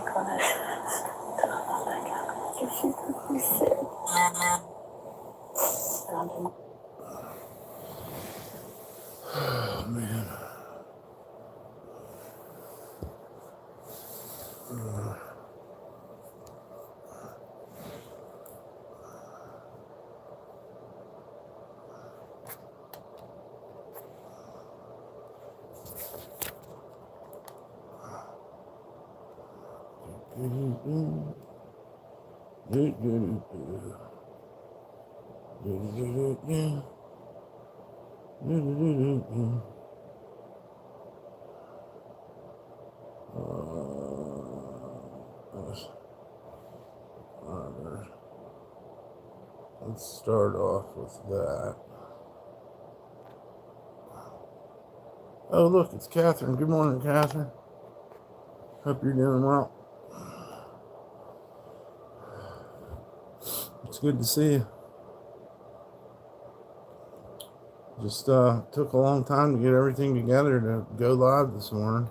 Oh, man. Let's start off with that. Oh, look, it's Catherine. Good morning, Catherine. Hope you're doing well. It's good to see you. Just took a long time to get everything together to go live this morning.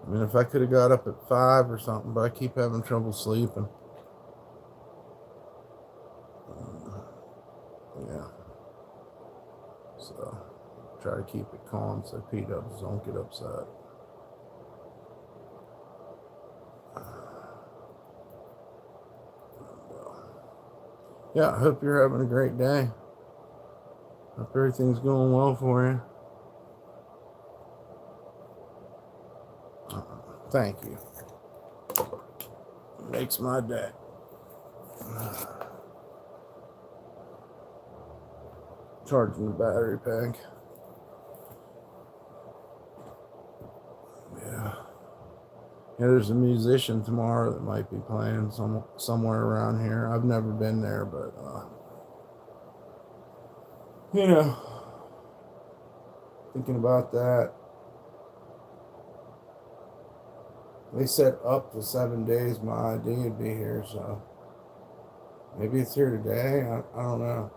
I mean, if I could have got up at 5 or something, but I keep having trouble sleeping. Yeah. So, try to keep it calm so P-dubs don't get upset. Yeah, I hope you're having a great day. Hope everything's going well for you. Thank you. Makes my day. Charging the battery pack. Yeah. Yeah, there's a musician tomorrow that might be playing somewhere around here. I've never been there, but you know, thinking about that. They said up to 7 days my ID would be here, so maybe it's here today. I don't know.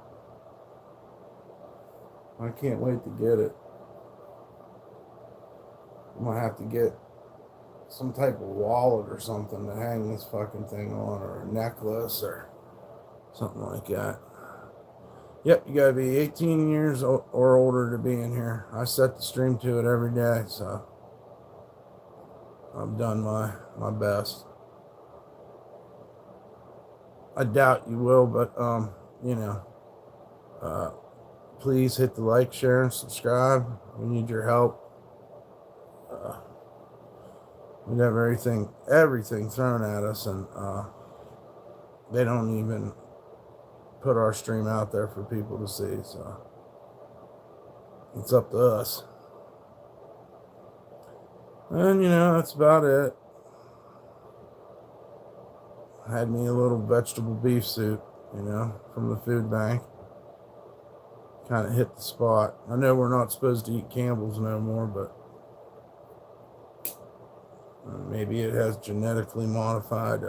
I can't wait to get it. I'm gonna have to get some type of wallet or something to hang this fucking thing on, or a necklace or something like that. Yep, you gotta be 18 years or older to be in here. I set the stream to it every day, so I've done my best. I doubt you will, but you know, please hit the like, share, and subscribe. We need your help. We have everything thrown at us, and they don't even put our stream out there for people to see, so it's up to us. And you know, that's about it. I had me a little vegetable beef soup, you know, from the food bank. Kind of hit the spot. I know we're not supposed to eat Campbell's no more, but maybe it has genetically modified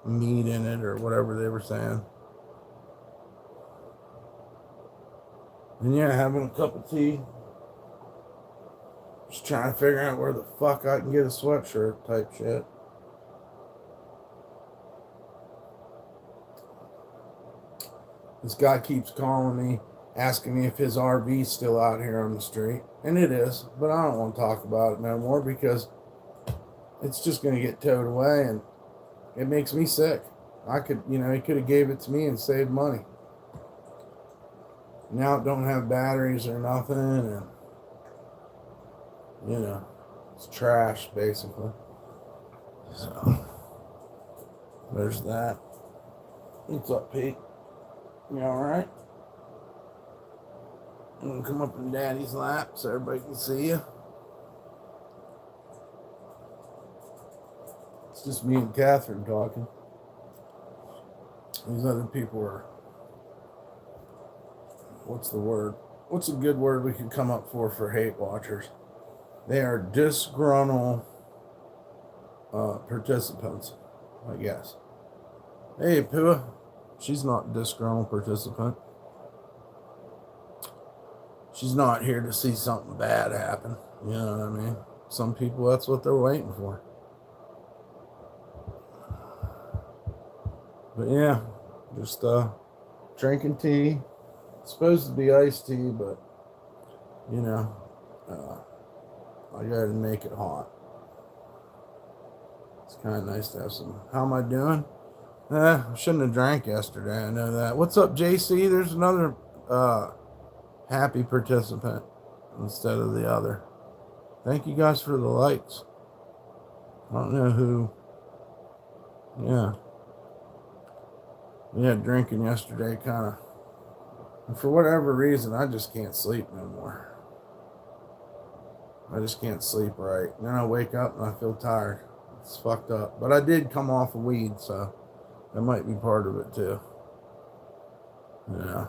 meat in it or whatever they were saying. And yeah, having a cup of tea. Just trying to figure out where the fuck I can get a sweatshirt type shit. This guy keeps calling me, asking me if his RV's still out here on the street. And it is, but I don't want to talk about it no more because it's just going to get towed away and it makes me sick. I could, you know, he could have gave it to me and saved money. Now it don't have batteries or nothing, and you know, it's trash basically. So there's that. What's up, Pete? You alright? I'm gonna come up in Daddy's lap so everybody can see you. It's just me and Catherine talking. These other people are, what's the word? What's a good word we could come up for hate watchers? They are disgruntled participants, I guess. Hey, Pua. She's not a disgruntled participant. She's not here to see something bad happen. You know what I mean? Some people, that's what they're waiting for. But yeah, just drinking tea. It's supposed to be iced tea, but you know, I gotta make it hot. It's kind of nice to have some. How am I doing? I shouldn't have drank yesterday. I know that. What's up, JC? There's another happy participant instead of the other. Thank you guys for the likes. I don't know who. Yeah. We had drinking yesterday, kind of. And for whatever reason, I just can't sleep no more. I just can't sleep right. And then I wake up and I feel tired. It's fucked up. But I did come off of weed, so that might be part of it too. Yeah.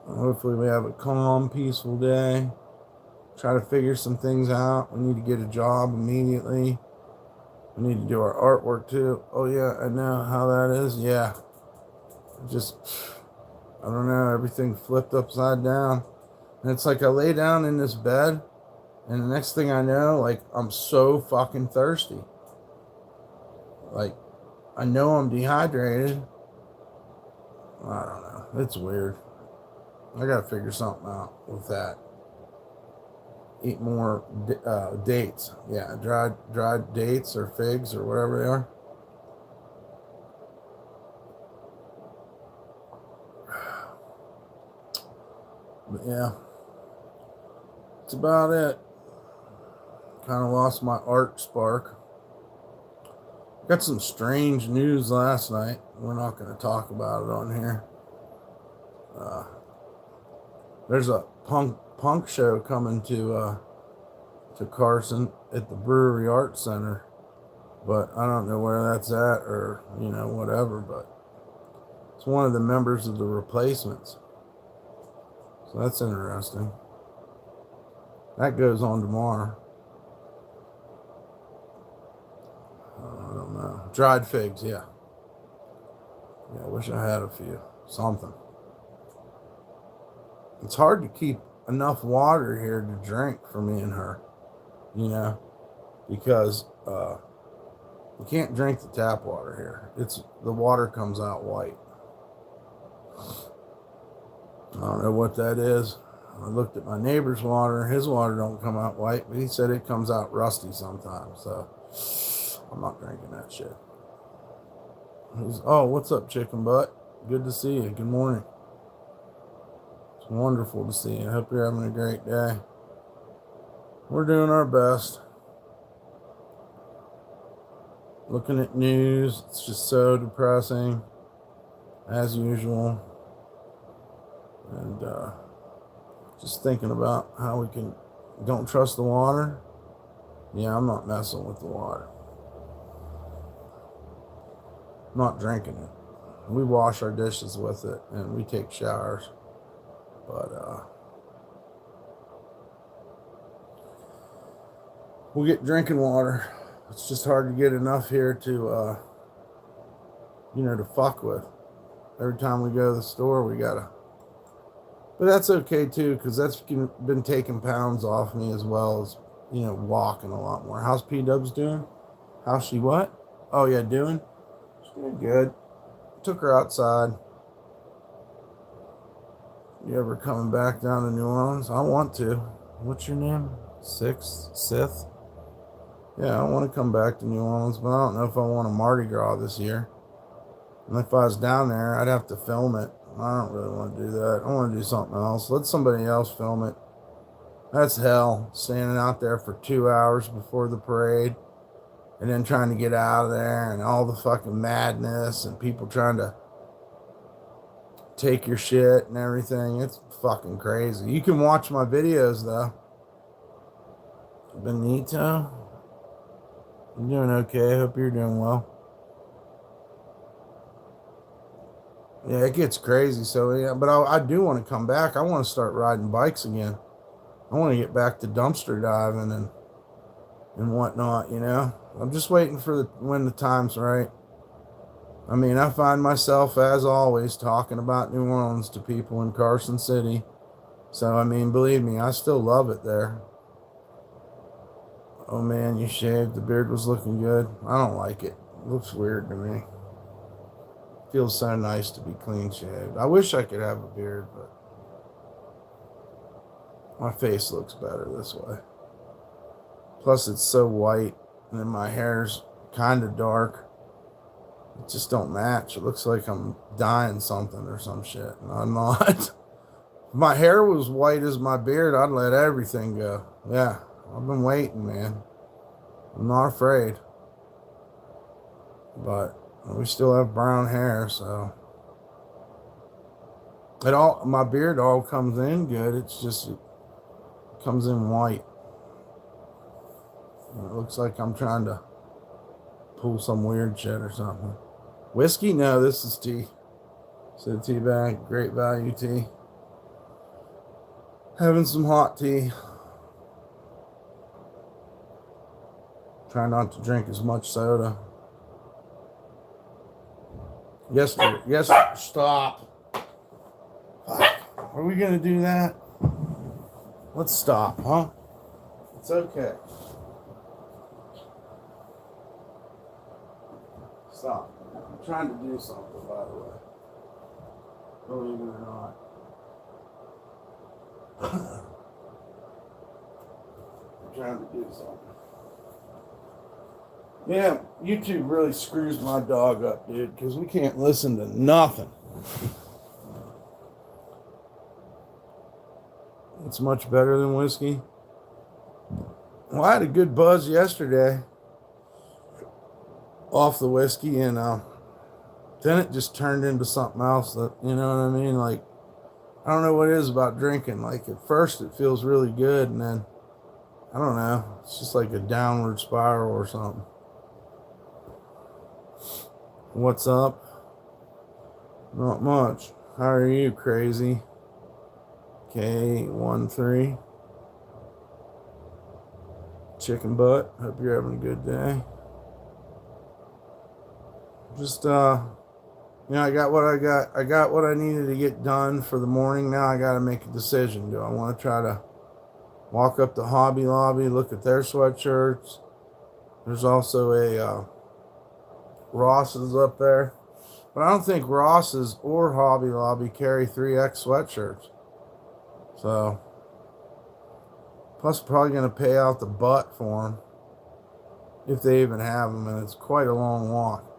Hopefully we have a calm, peaceful day. Try to figure some things out. We need to get a job immediately. We need to do our artwork too. Oh yeah, I know how that is. Yeah. Just, I don't know, everything flipped upside down. And it's like I lay down in this bed, and the next thing I know, like, I'm so fucking thirsty. Like, I know I'm dehydrated. I don't know. It's weird. I gotta figure something out with that. Eat more dates. Yeah, dried dates or figs or whatever they are. But yeah, that's about it. Kind of lost my art spark. Got some strange news last night. We're not going to talk about it on here. There's a punk show coming to Carson at the Brewery Arts Center, but I don't know where that's at or whatever. But it's one of the members of the Replacements, so that's interesting. That goes on tomorrow. I don't know. Dried figs, yeah. Yeah, I wish I had a few. Something. It's hard to keep enough water here to drink for me and her, because you can't drink the tap water here. The water comes out white. I don't know what that is. I looked at my neighbor's water. His water don't come out white, but he said it comes out rusty sometimes. So I'm not drinking that shit. Oh, what's up, chicken butt? Good to see you. Good morning. It's wonderful to see you. I hope you're having a great day. We're doing our best. Looking at news, it's just so depressing, as usual. And just thinking about how we don't trust the water. Yeah, I'm not messing with the water. I'm not drinking it. We wash our dishes with it and we take showers. But we'll get drinking water. It's just hard to get enough here to to fuck with. Every time we go to the store, we gotta. But that's okay too, because that's been taking pounds off me as well as walking a lot more. How's P-Dubs doing? How's she what? Oh yeah, doing? She's doing good. Took her outside. You ever coming back down to New Orleans? I want to. What's your name? Sith? Yeah, I want to come back to New Orleans, but I don't know if I want a Mardi Gras this year. And if I was down there, I'd have to film it. I don't really want to do that. I want to do something else. Let somebody else film it. That's hell, standing out there for 2 hours before the parade and then trying to get out of there and all the fucking madness and people trying to take your shit and everything. It's fucking crazy. You can watch my videos though. Benito, I'm doing okay. Hope you're doing well. Yeah, it gets crazy. So yeah, but I do want to come back. I want to start riding bikes again. I want to get back to dumpster diving and whatnot. I'm just waiting for when the time's right. I mean, I find myself, as always, talking about New Orleans to people in Carson City. So, I mean, believe me, I still love it there. Oh man, you shaved. The beard was looking good. I don't like it. It looks weird to me. Feels so nice to be clean shaved. I wish I could have a beard, but my face looks better this way. Plus, it's so white, and then my hair's kind of dark. It just don't match. It looks like I'm dyeing something or some shit, and I'm not. If my hair was white as my beard, I'd let everything go. Yeah, I've been waiting, man. I'm not afraid. But we still have brown hair, so my beard all comes in good. It's just it comes in white. And it looks like I'm trying to pull some weird shit or something. Whiskey? No, this is tea. It's a tea bag, great value tea. Having some hot tea. Try not to drink as much soda. Yes, stop. Are we gonna do that? Let's stop, huh? It's okay. Stop. I'm trying to do something, by the way. Believe it or not. I'm trying to do something. Yeah, YouTube really screws my dog up, dude, because we can't listen to nothing. It's much better than whiskey. Well, I had a good buzz yesterday off the whiskey, and then it just turned into something else that, you know what I mean? Like, I don't know what it is about drinking. Like, at first it feels really good, and then, I don't know, it's just like a downward spiral or something. What's up? Not much. How are you, crazy? K13. Chicken butt. Hope you're having a good day. Just I got what I got. I got what I needed to get done for the morning. Now I got to make a decision. Do I want to try to walk up to Hobby Lobby, look at their sweatshirts? There's also a Ross's up there. But I don't think Ross's or Hobby Lobby carry 3X sweatshirts. So, plus probably going to pay out the butt for them. If they even have them. And it's quite a long walk.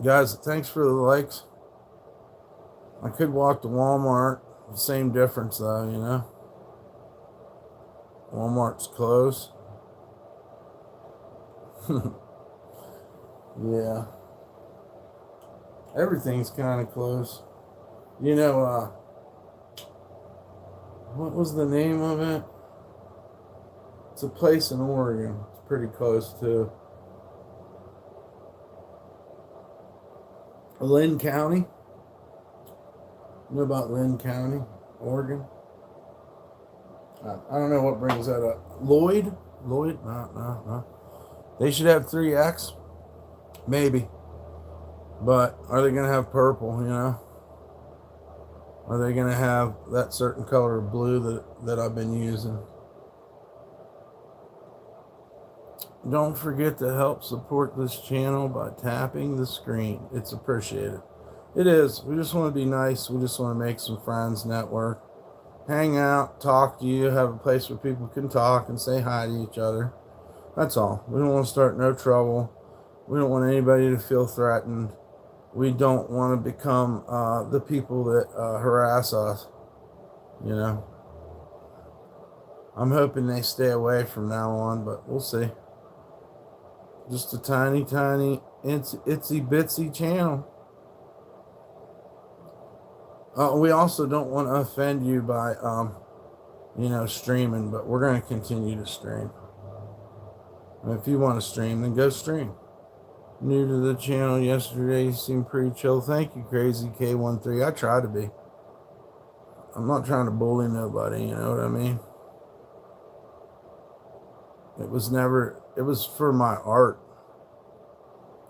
Guys, thanks for the likes. I could walk to Walmart. Same difference though, you know. Walmart's closed. Yeah. Everything's kind of close. You know, what was the name of it? It's a place in Oregon. It's pretty close to Lynn County. You know about Lynn County, Oregon? I don't know what brings that up. Lloyd? No. They should have 3X. Maybe. But are they going to have purple, you know? Are they going to have that certain color of blue that I've been using? Don't forget to help support this channel by tapping the screen. It's appreciated. It is. We just want to be nice. We just want to make some friends, network, hang out, talk to you, have a place where people can talk and say hi to each other. That's all. We don't want to start no trouble. We don't want anybody to feel threatened. We don't want to become the people that harass us, you know. I'm hoping they stay away from now on, but we'll see. Just a tiny, itsy bitsy channel. We also don't want to offend you by, streaming, but we're going to continue to stream. And if you want to stream, then go stream. New to the channel yesterday, you seemed pretty chill. Thank you, Crazy K13. I try to be. I'm not trying to bully nobody, you know what I mean? It was for my art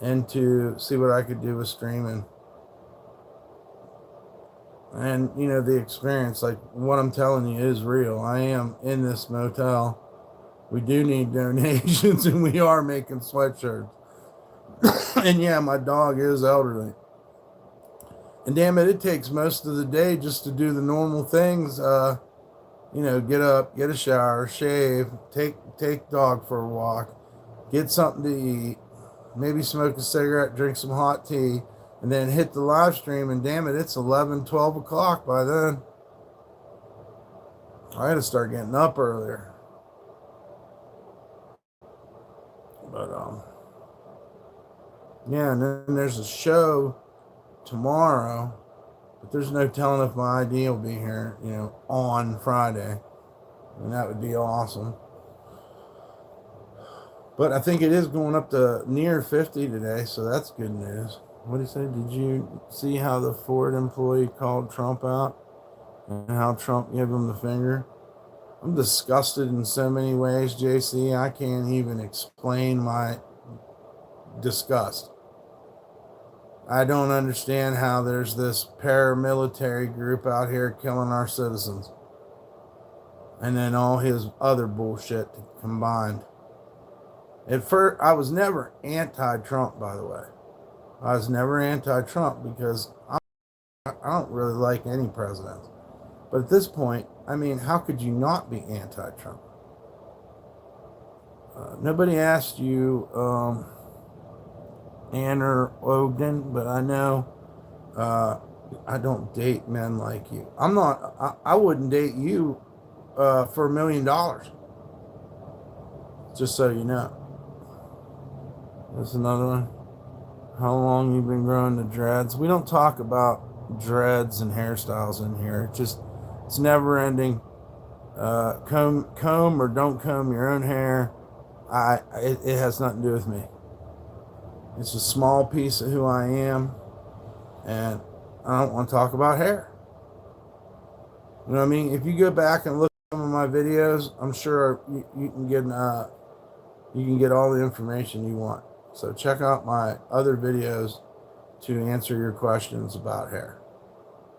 and to see what I could do with streaming. And, you know, the experience, like what I'm telling you is real. I am in this motel. We do need donations and we are making sweatshirts. And yeah, my dog is elderly. And damn it, it takes most of the day just to do the normal things. You know, get up, get a shower, shave, take dog for a walk, get something to eat, maybe smoke a cigarette, drink some hot tea, and then hit the live stream. And damn it, it's 11, 12 o'clock by then. I had to start getting up earlier. But yeah, and then there's a show tomorrow, but there's no telling if my ID will be here, you know, on Friday. And that would be awesome. But I think it is going up to near 50 today, so that's good news. What did he say? Did you see how the Ford employee called Trump out and how Trump gave him the finger? I'm disgusted in so many ways, JC. I can't even explain my disgust. I don't understand how there's this paramilitary group out here killing our citizens. And then all his other bullshit combined. At first, I was never anti-Trump, by the way. I was never anti-Trump because I don't really like any president. But at this point, I mean, how could you not be anti-Trump? Nobody asked you, Ann or Ogden, but I know I don't date men like you. I wouldn't date you for $1 million. Just so you know. There's another one. How long you been growing the dreads? We don't talk about dreads and hairstyles in here. It's never ending. Comb or don't comb your own hair. It has nothing to do with me. It's a small piece of who I am, and I don't want to talk about hair. You know what I mean? If you go back and look at some of my videos, I'm sure you can get all the information you want. So check out my other videos to answer your questions about hair.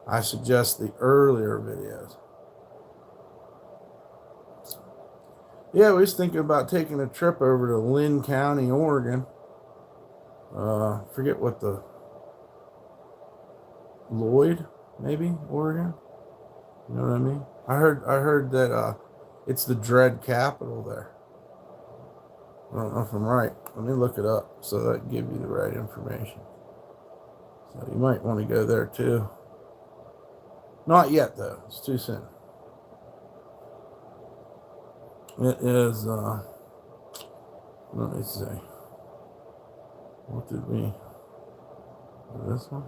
I suggest the earlier videos. Yeah, we was thinking about taking a trip over to Lynn County, Oregon. Forget what the Lloyd, maybe, Oregon. You know what I mean? I heard that it's the dread capital there. I don't know if I'm right. Let me look it up so that I can give you the right information. So you might want to go there too. Not yet though. It's too soon. It is, let me see. What did we, this one?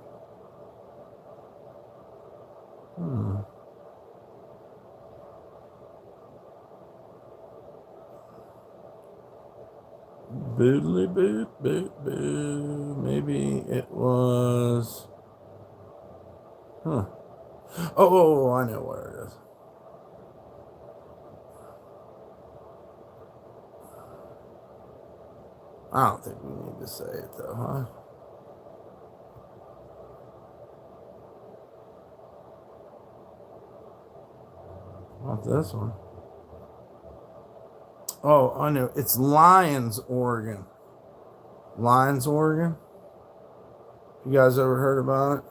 Boodly boot, boot, boo. Maybe it was, Oh, I know where it is. I don't think we need to say it though, huh? Not this one. Oh, I know. It's Lyons, Oregon. Lyons, Oregon? You guys ever heard about it?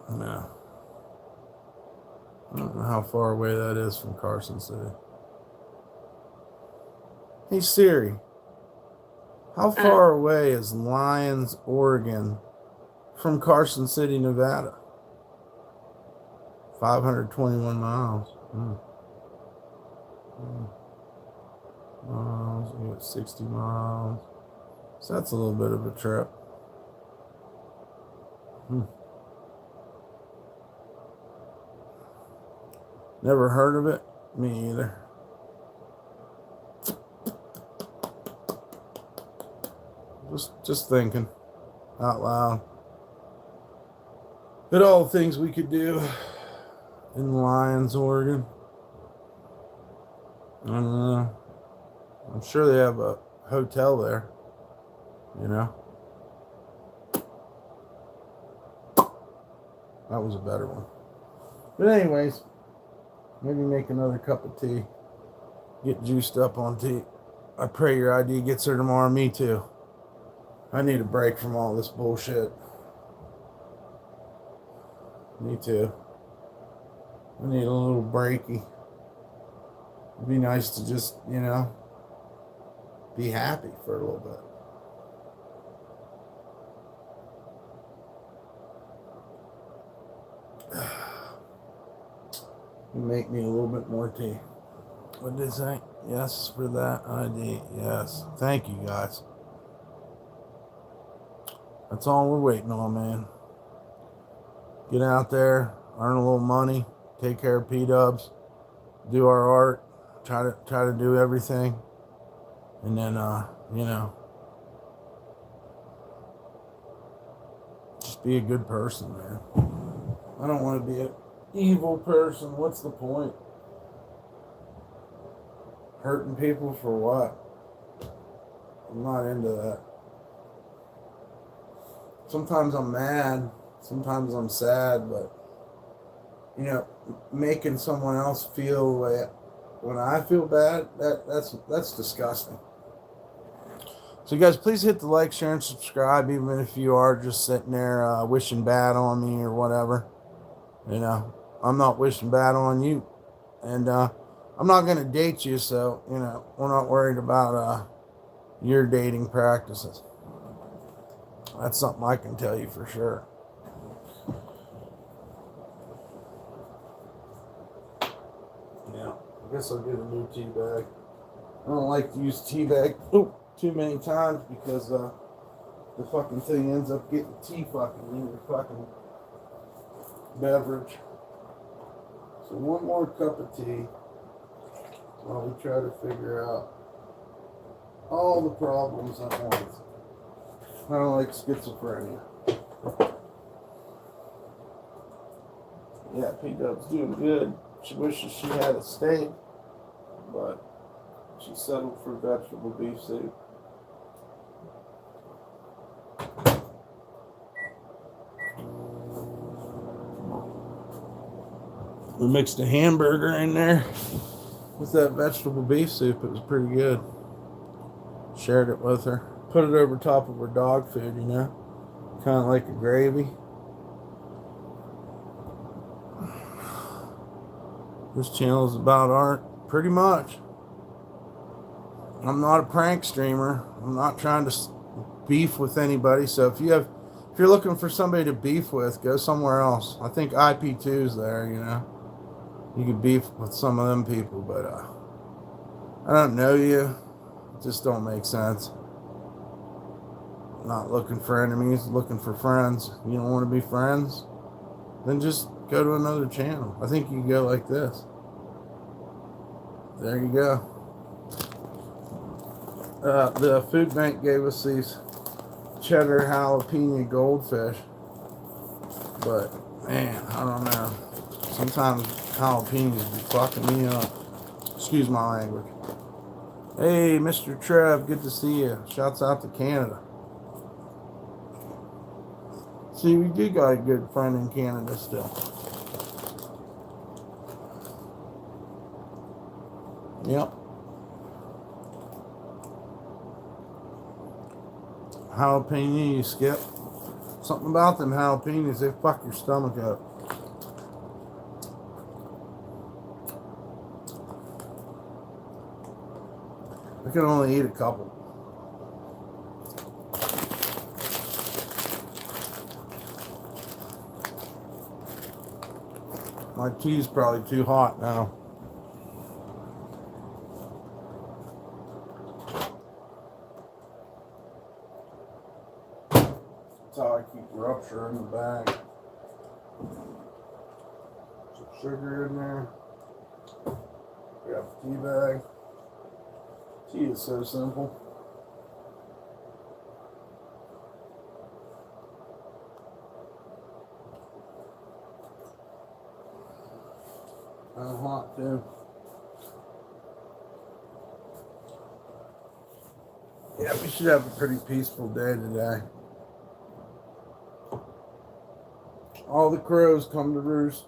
No. I don't know how far away that is from Carson City. Hey Siri, how far away is Lyons, Oregon from Carson City, Nevada? 521 miles. Miles, you got 60 miles. So that's a little bit of a trip. Never heard of it? Me either. Just thinking out loud. At all the things we could do in Lyons, Oregon. I don't know. I'm sure they have a hotel there. You know? That was a better one. But anyways, maybe make another cup of tea. Get juiced up on tea. I pray your ID gets there tomorrow. Me too. I need a break from all this bullshit. Me too. I need a little breaky. It'd be nice to just, be happy for a little bit. You make me a little bit more tea. What did they say? Yes for that ID. Yes. Thank you, guys. That's all we're waiting on, man. Get out there, earn a little money, take care of P-dubs, do our art, try to do everything, and then just be a good person, man. I don't want to be an evil person. What's the point? Hurting people for what? I'm not into that. Sometimes I'm mad, sometimes I'm sad, but making someone else feel like when I feel bad, that's disgusting. So you guys, please hit the like, share, and subscribe, even if you are just sitting there wishing bad on me or whatever. I'm not wishing bad on you, and I'm not going to date you, so we're not worried about your dating practices. That's something I can tell you for sure. Yeah, I guess I'll get a new tea bag. I don't like to use tea bag too many times because the fucking thing ends up getting tea fucking in your fucking beverage. So one more cup of tea while we try to figure out all the problems at once. I don't like schizophrenia. Yeah, P-Dub's doing good. She wishes she had a steak, but she settled for vegetable beef soup. We mixed a hamburger in there with that vegetable beef soup. It was pretty good. Shared it with her. Put it over top of her dog food, kind of like a gravy. This channel is about art, pretty much. I'm not a prank streamer. I'm not trying to beef with anybody. So if you're looking for somebody to beef with, go somewhere else. I think IP2's there, You could beef with some of them people, but I don't know you. It just don't make sense. Not looking for enemies, looking for friends. You don't want to be friends? Then just go to another channel. I think you can go like this. There you go. The food bank gave us these cheddar jalapeno goldfish. But, man, I don't know. Sometimes jalapenos be fucking me up. Excuse my language. Hey, Mr. Trev, good to see you. Shouts out to Canada. See, we do got a good friend in Canada still. Yep. Jalapeno, you skip. Something about them jalapenos, they fuck your stomach up. I can only eat a couple. My tea's probably too hot now. That's how I keep rupture in the bag. Some sugar in there. Grab a tea bag. Tea is so simple. Hot too. Yeah, we should have a pretty peaceful day today. All the crows come to roost.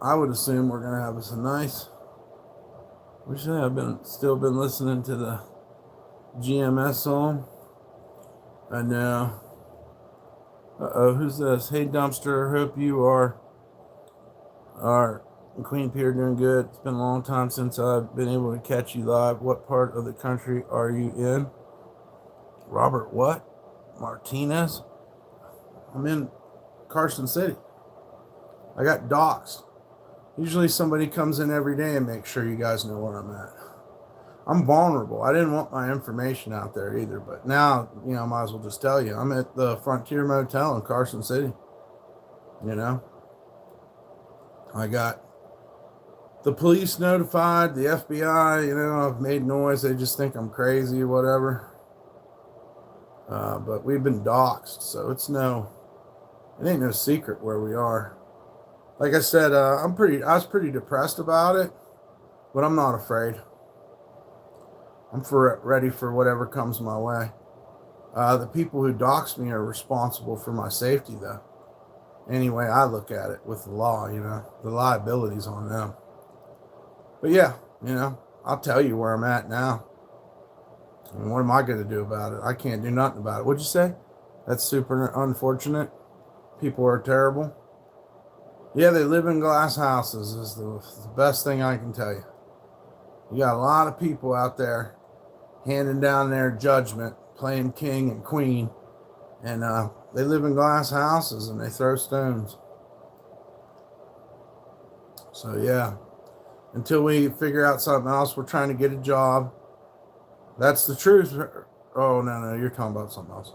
I would assume we're gonna have us a nice. Wish I had still been listening to the GMS song. I know. Who's this? Hey, DumpStarr. Hope you are Queen Pierre doing good. It's been a long time since I've been able to catch you live. What part of the country are you in? Robert, what? Martinez? I'm in Carson City. I got doxxed. Usually somebody comes in every day and makes sure you guys know where I'm at. I'm vulnerable. I didn't want my information out there either, but now, I might as well just tell you. I'm at the Frontier Motel in Carson City. I got the police notified, the FBI, I've made noise. They just think I'm crazy or whatever. But we've been doxxed, so it ain't no secret where we are. Like I said, I was pretty depressed about it, but I'm not afraid. I'm ready for whatever comes my way. The people who dox me are responsible for my safety, though. Anyway, I look at it with the law, the liability's on them. But yeah, I'll tell you where I'm at now. I mean, what am I going to do about it? I can't do nothing about it. What'd you say? That's super unfortunate. People are terrible. Yeah, they live in glass houses is the best thing I can tell you. You got a lot of people out there handing down their judgment, playing king and queen, and they live in glass houses and they throw stones. So yeah, until we figure out something else, we're trying to get a job. That's the truth. Oh no, you're talking about something else.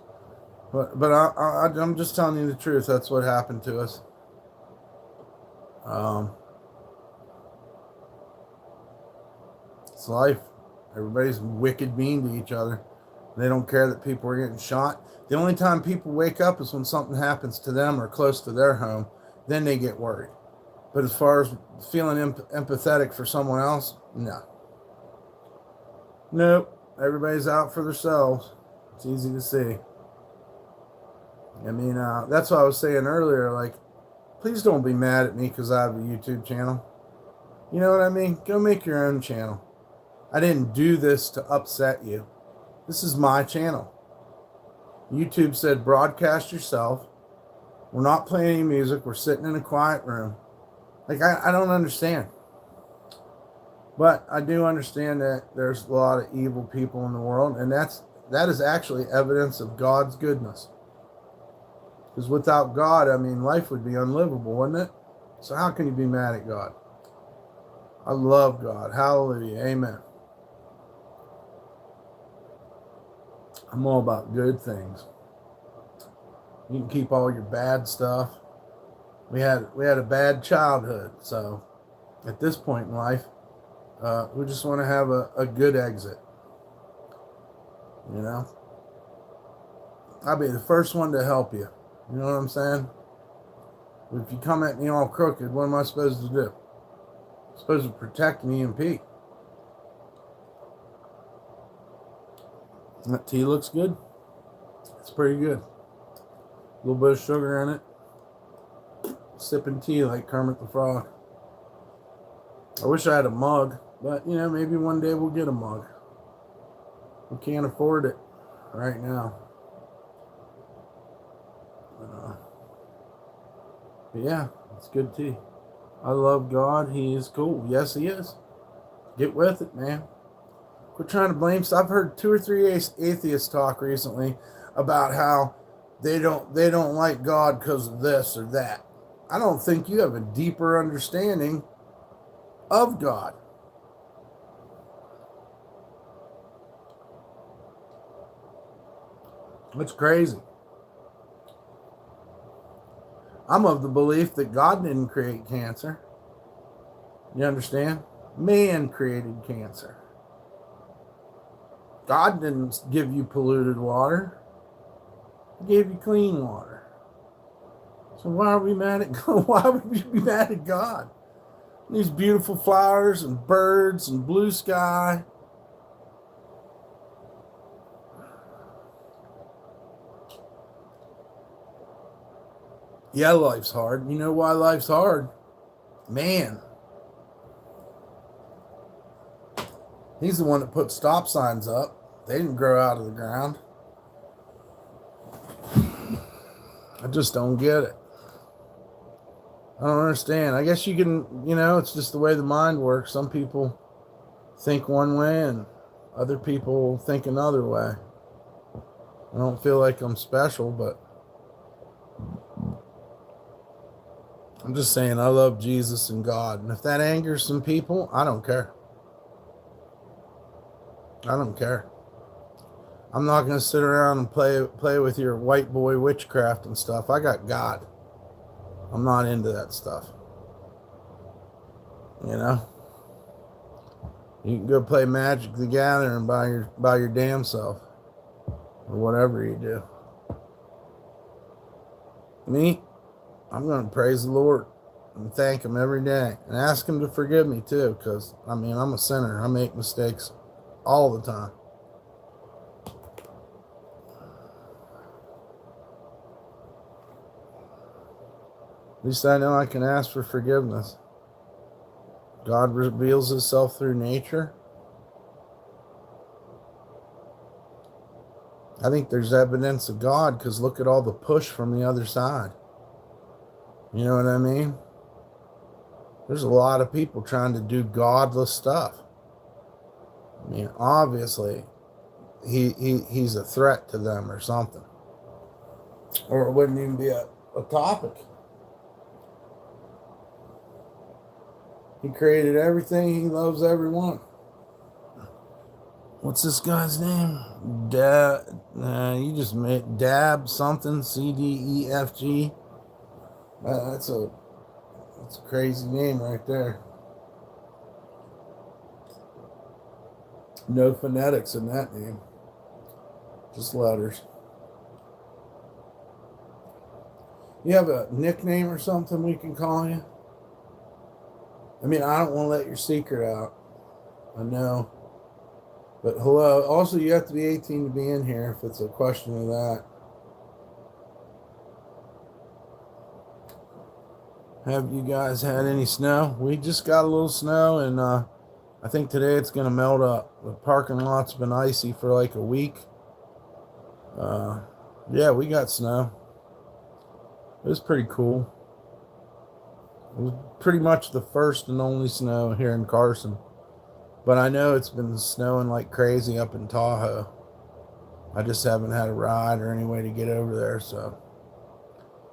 But I'm just telling you the truth. That's what happened to us. It's life. Everybody's wicked mean to each other. They don't care that people are getting shot. The only time people wake up is when something happens to them or close to their home. Then they get worried. But as far as feeling empathetic for someone else, no. Nope. Everybody's out for themselves. It's easy to see. I mean, that's what I was saying earlier. Like, please don't be mad at me because I have a YouTube channel. You know what I mean? Go make your own channel. I didn't do this to upset you. This is my channel. YouTube said broadcast yourself. We're not playing any music. We're sitting in a quiet room. Like, I don't understand. But I do understand that there's a lot of evil people in the world, and that is actually evidence of God's goodness. Because without God, I mean, life would be unlivable, wouldn't it? So how can you be mad at God? I love God. Hallelujah. Amen. I'm all about good things. You can keep all your bad stuff. We had a bad childhood, so at this point in life, we just want to have a good exit. I'll be the first one to help you. You know what I'm saying? If you come at me all crooked, what am I supposed to do? I'm supposed to protect me and Pete. That tea looks good. It's pretty good. A little bit of sugar in it. Sipping tea like Kermit the Frog. I wish I had a mug, but maybe one day we'll get a mug. We can't afford it right now. But yeah, it's good tea. I love God. He is cool. Yes, he is. Get with it, man. Quit trying to blame stuff. I've heard 2 or 3 atheists talk recently about how they don't like God because of this or that. I don't think you have a deeper understanding of God. It's crazy. I'm of the belief that God didn't create cancer. You understand? Man created cancer. God didn't give you polluted water. He gave you clean water. So why are we mad at God? Why would we be mad at God? These beautiful flowers and birds and blue sky. Yeah, life's hard. You know why life's hard? Man. He's the one that put stop signs up. They didn't grow out of the ground. I just don't get it. I don't understand. I guess you can, it's just the way the mind works. Some people think one way and other people think another way. I don't feel like I'm special, but I'm just saying I love Jesus and God. And if that angers some people, I don't care. I don't care. I'm not going to sit around and play with your white boy witchcraft and stuff. I got God. I'm not into that stuff. You can go play Magic the Gathering by your damn self, or whatever you do. Me, I'm going to praise the Lord and thank Him every day and ask Him to forgive me too, because I'm a sinner. I make mistakes all the time. At least I know I can ask for forgiveness. God reveals Himself through nature. I think there's evidence of God because look at all the push from the other side. You know what I mean? There's a lot of people trying to do godless stuff. I mean, obviously, he's a threat to them or something. Or it wouldn't even be a topic. He created everything. He loves everyone. What's this guy's name? You just made Dab something. CDEFG. That's a crazy name right there. No phonetics in that name. Just letters. You have a nickname or something we can call you? I mean, I don't want to let your secret out. I know. But hello. Also, you have to be 18 to be in here if it's a question of that. Have you guys had any snow? We just got a little snow, and I think today it's going to melt up. The parking lot's been icy for like a week. Yeah, we got snow. It was pretty cool. It was pretty much the first and only snow here in Carson. But I know it's been snowing like crazy up in Tahoe. I just haven't had a ride or any way to get over there. So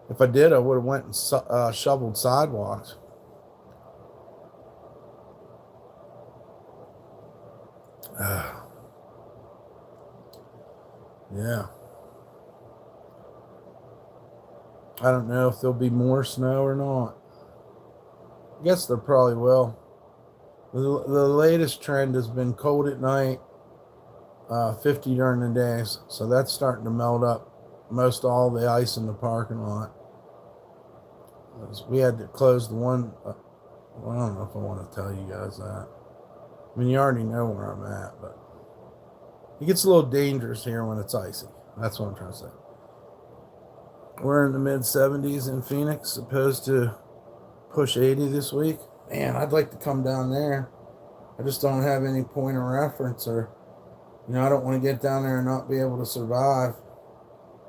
if I did, I would have went and shoveled sidewalks. Yeah. I don't know if there'll be more snow or not. I guess there probably will. The latest trend has been cold at night, 50 during the days. So that's starting to melt up most all the ice in the parking lot. We had to close the one. Well, I don't know if I want to tell you guys that. I mean, you already know where I'm at, but it gets a little dangerous here when it's icy. That's what I'm trying to say. We're in the mid 70s in Phoenix, supposed to push 80 this week. Man, I'd like to come down there. I just don't have any point of reference, or, I don't want to get down there and not be able to survive.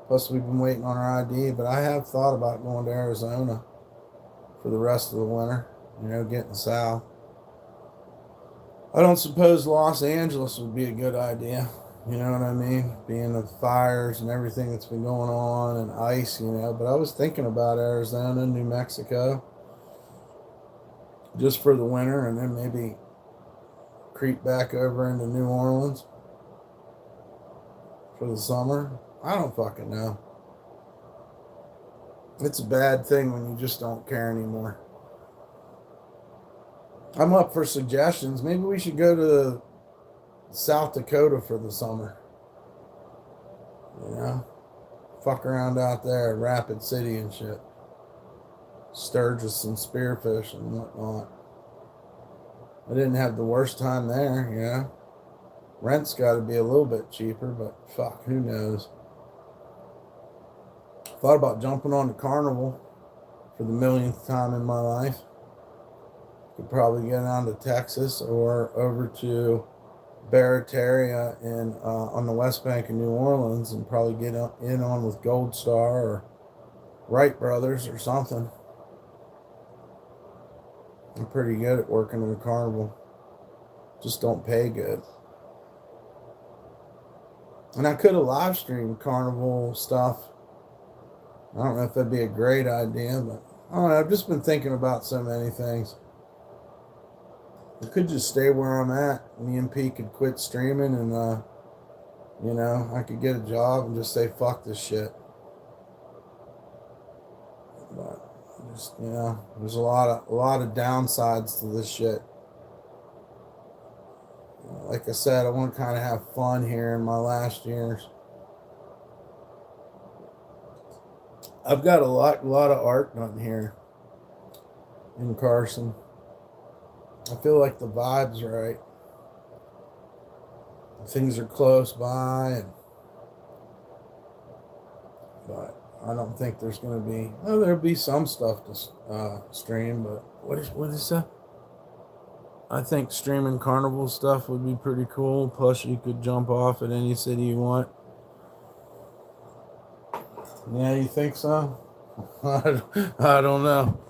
Plus, we've been waiting on our ID, but I have thought about going to Arizona for the rest of the winter, getting south. I don't suppose Los Angeles would be a good idea. You know what I mean? Being the fires and everything that's been going on and ice, But I was thinking about Arizona, New Mexico, just for the winter, and then maybe creep back over into New Orleans for the summer. I don't fucking know. It's a bad thing when you just don't care anymore. I'm up for suggestions. Maybe we should go to South Dakota for the summer. Fuck around out there, Rapid City and shit. Sturgis and spearfish and whatnot. I didn't have the worst time there, you know. Rent's got to be a little bit cheaper, but fuck, who knows. Thought about jumping on the Carnival for the millionth time in my life. Could probably get down to Texas or over to Barataria in on the West Bank of New Orleans and probably get in on with Gold Star or Wright Brothers or something. I'm pretty good at working in the Carnival. Just don't pay good. And I could have live streamed Carnival stuff. I don't know if that'd be a great idea, but I don't know. I've just been thinking about so many things. I could just stay where I'm at. Me and P could quit streaming and, you know, I could get a job and just say, fuck this shit. But just, you know, there's a lot of downsides to this shit. Like I said, I want to kind of have fun here in my last years. I've got a lot of art done here in Carson. I feel like the vibe's right. Things are close by, but I don't think there's going to be. Oh, there'll be some stuff to stream, but what is that? I think streaming Carnival stuff would be pretty cool. Plus, you could jump off at any city you want. Yeah, you think so? I don't know.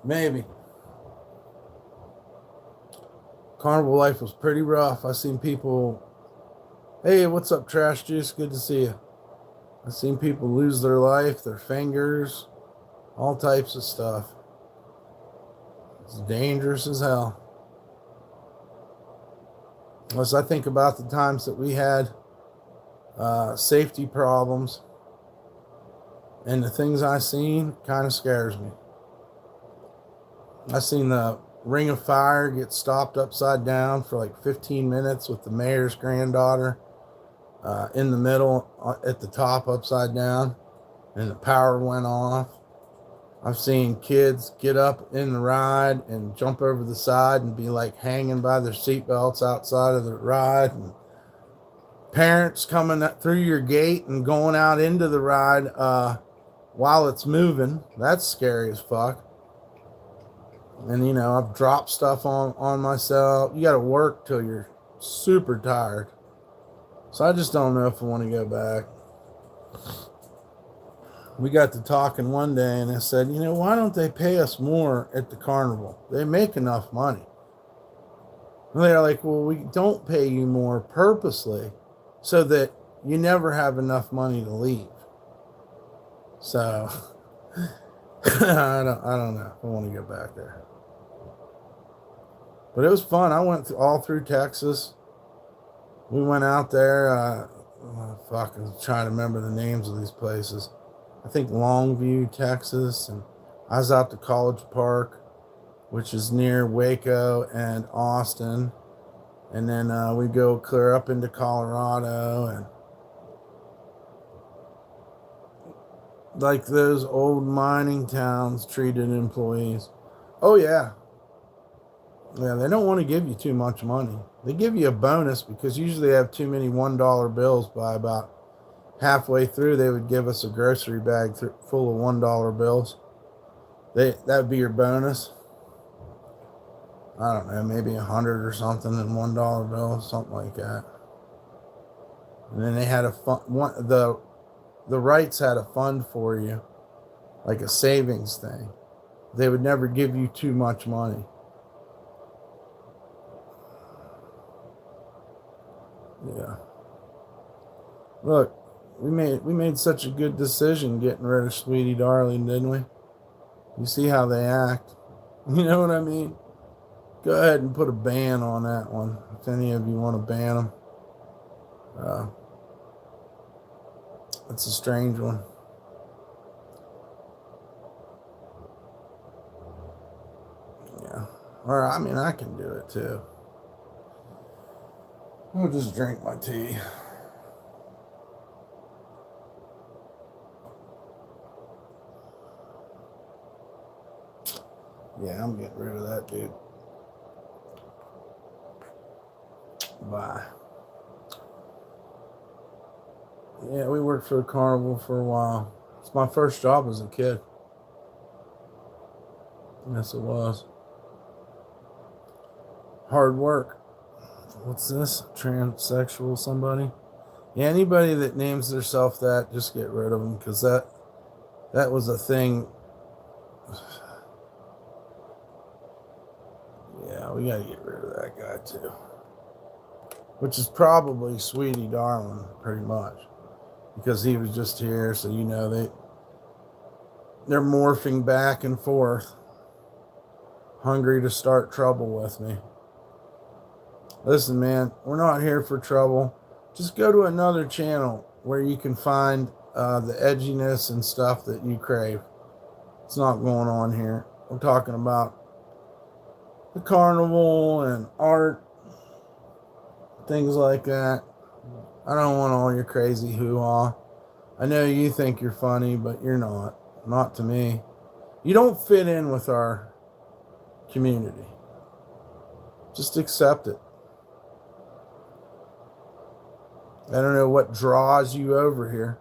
Maybe. Carnival life was pretty rough. I seen people. Hey, what's up, Trash Juice? Good to see you. I seen people lose their life, their fingers, all types of stuff. It's dangerous as hell. As I think about the times that we had safety problems and the things I seen, kind of scares me. I seen the Ring of Fire get stopped upside down for like 15 minutes with the mayor's granddaughter in the middle at the top upside down, and the power went off. I've seen kids get up in the ride and jump over the side and be like hanging by their seatbelts outside of the ride, and parents coming through your gate and going out into the ride while it's moving. That's scary as fuck. And you know, I've dropped stuff on myself. You got to work till you're super tired. So I just don't know if I want to go back. We got to talking one day and I said, you know, why don't they pay us more at the Carnival? They make enough money. And they're like, well, we don't pay you more purposely so that you never have enough money to leave. So I don't know if I want to go back there. But it was fun. I went all through Texas. We went out there. I'm trying to remember the names of these places. I think Longview, Texas, and I was out to College Park, which is near Waco and Austin, and then we go clear up into Colorado, and like those old mining towns treated employees. Oh yeah, they don't want to give you too much money. They give you a bonus because usually they have too many $1 bills. By about halfway through, they would give us a grocery bag full of $1 bills. That would be your bonus. I don't know, maybe 100 or something in $1 bills, something like that. And then they had the Wrights had a fund for you, like a savings thing. They would never give you too much money. Yeah. Look, we made such a good decision getting rid of Sweetie Darling, didn't we? You see how they act. You know what I mean? Go ahead and put a ban on that one, if any of you want to ban them. It's a strange one. Yeah. Or, I mean, I can do it too. I'll just drink my tea. Yeah, I'm getting rid of that dude. Bye. Yeah, we worked for the carnival for a while. It's my first job as a kid. Yes, it was. Hard work. What's this? Transsexual somebody? Yeah, anybody that names themselves that, just get rid of them, because that was a thing. Yeah, we gotta get rid of that guy too. Which is probably Sweetie Darling, pretty much, because he was just here. So they're morphing back and forth, hungry to start trouble with me. Listen, man, we're not here for trouble. Just go to another channel where you can find the edginess and stuff that you crave. It's not going on here. We're talking about the carnival and art, things like that. I don't want all your crazy hoo-ha. I know you think you're funny, but you're not. Not to me. You don't fit in with our community. Just accept it. I don't know what draws you over here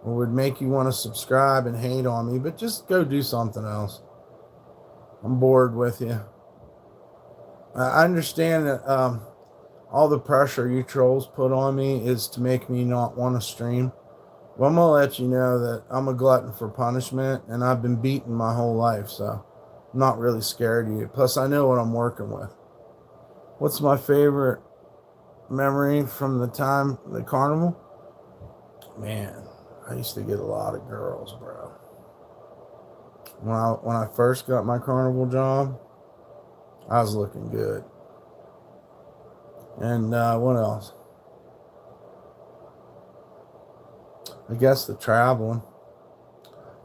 or would make you want to subscribe and hate on me, but just go do something else. I'm bored with you. I understand that all the pressure you trolls put on me is to make me not want to stream. Well, I'm going to let you know that I'm a glutton for punishment, and I've been beaten my whole life, so I'm not really scared of you. Plus, I know what I'm working with. What's my favorite memory from the carnival? Man, I used to get a lot of girls, bro. When I first got my carnival job, I was looking good. And what else? I guess the traveling.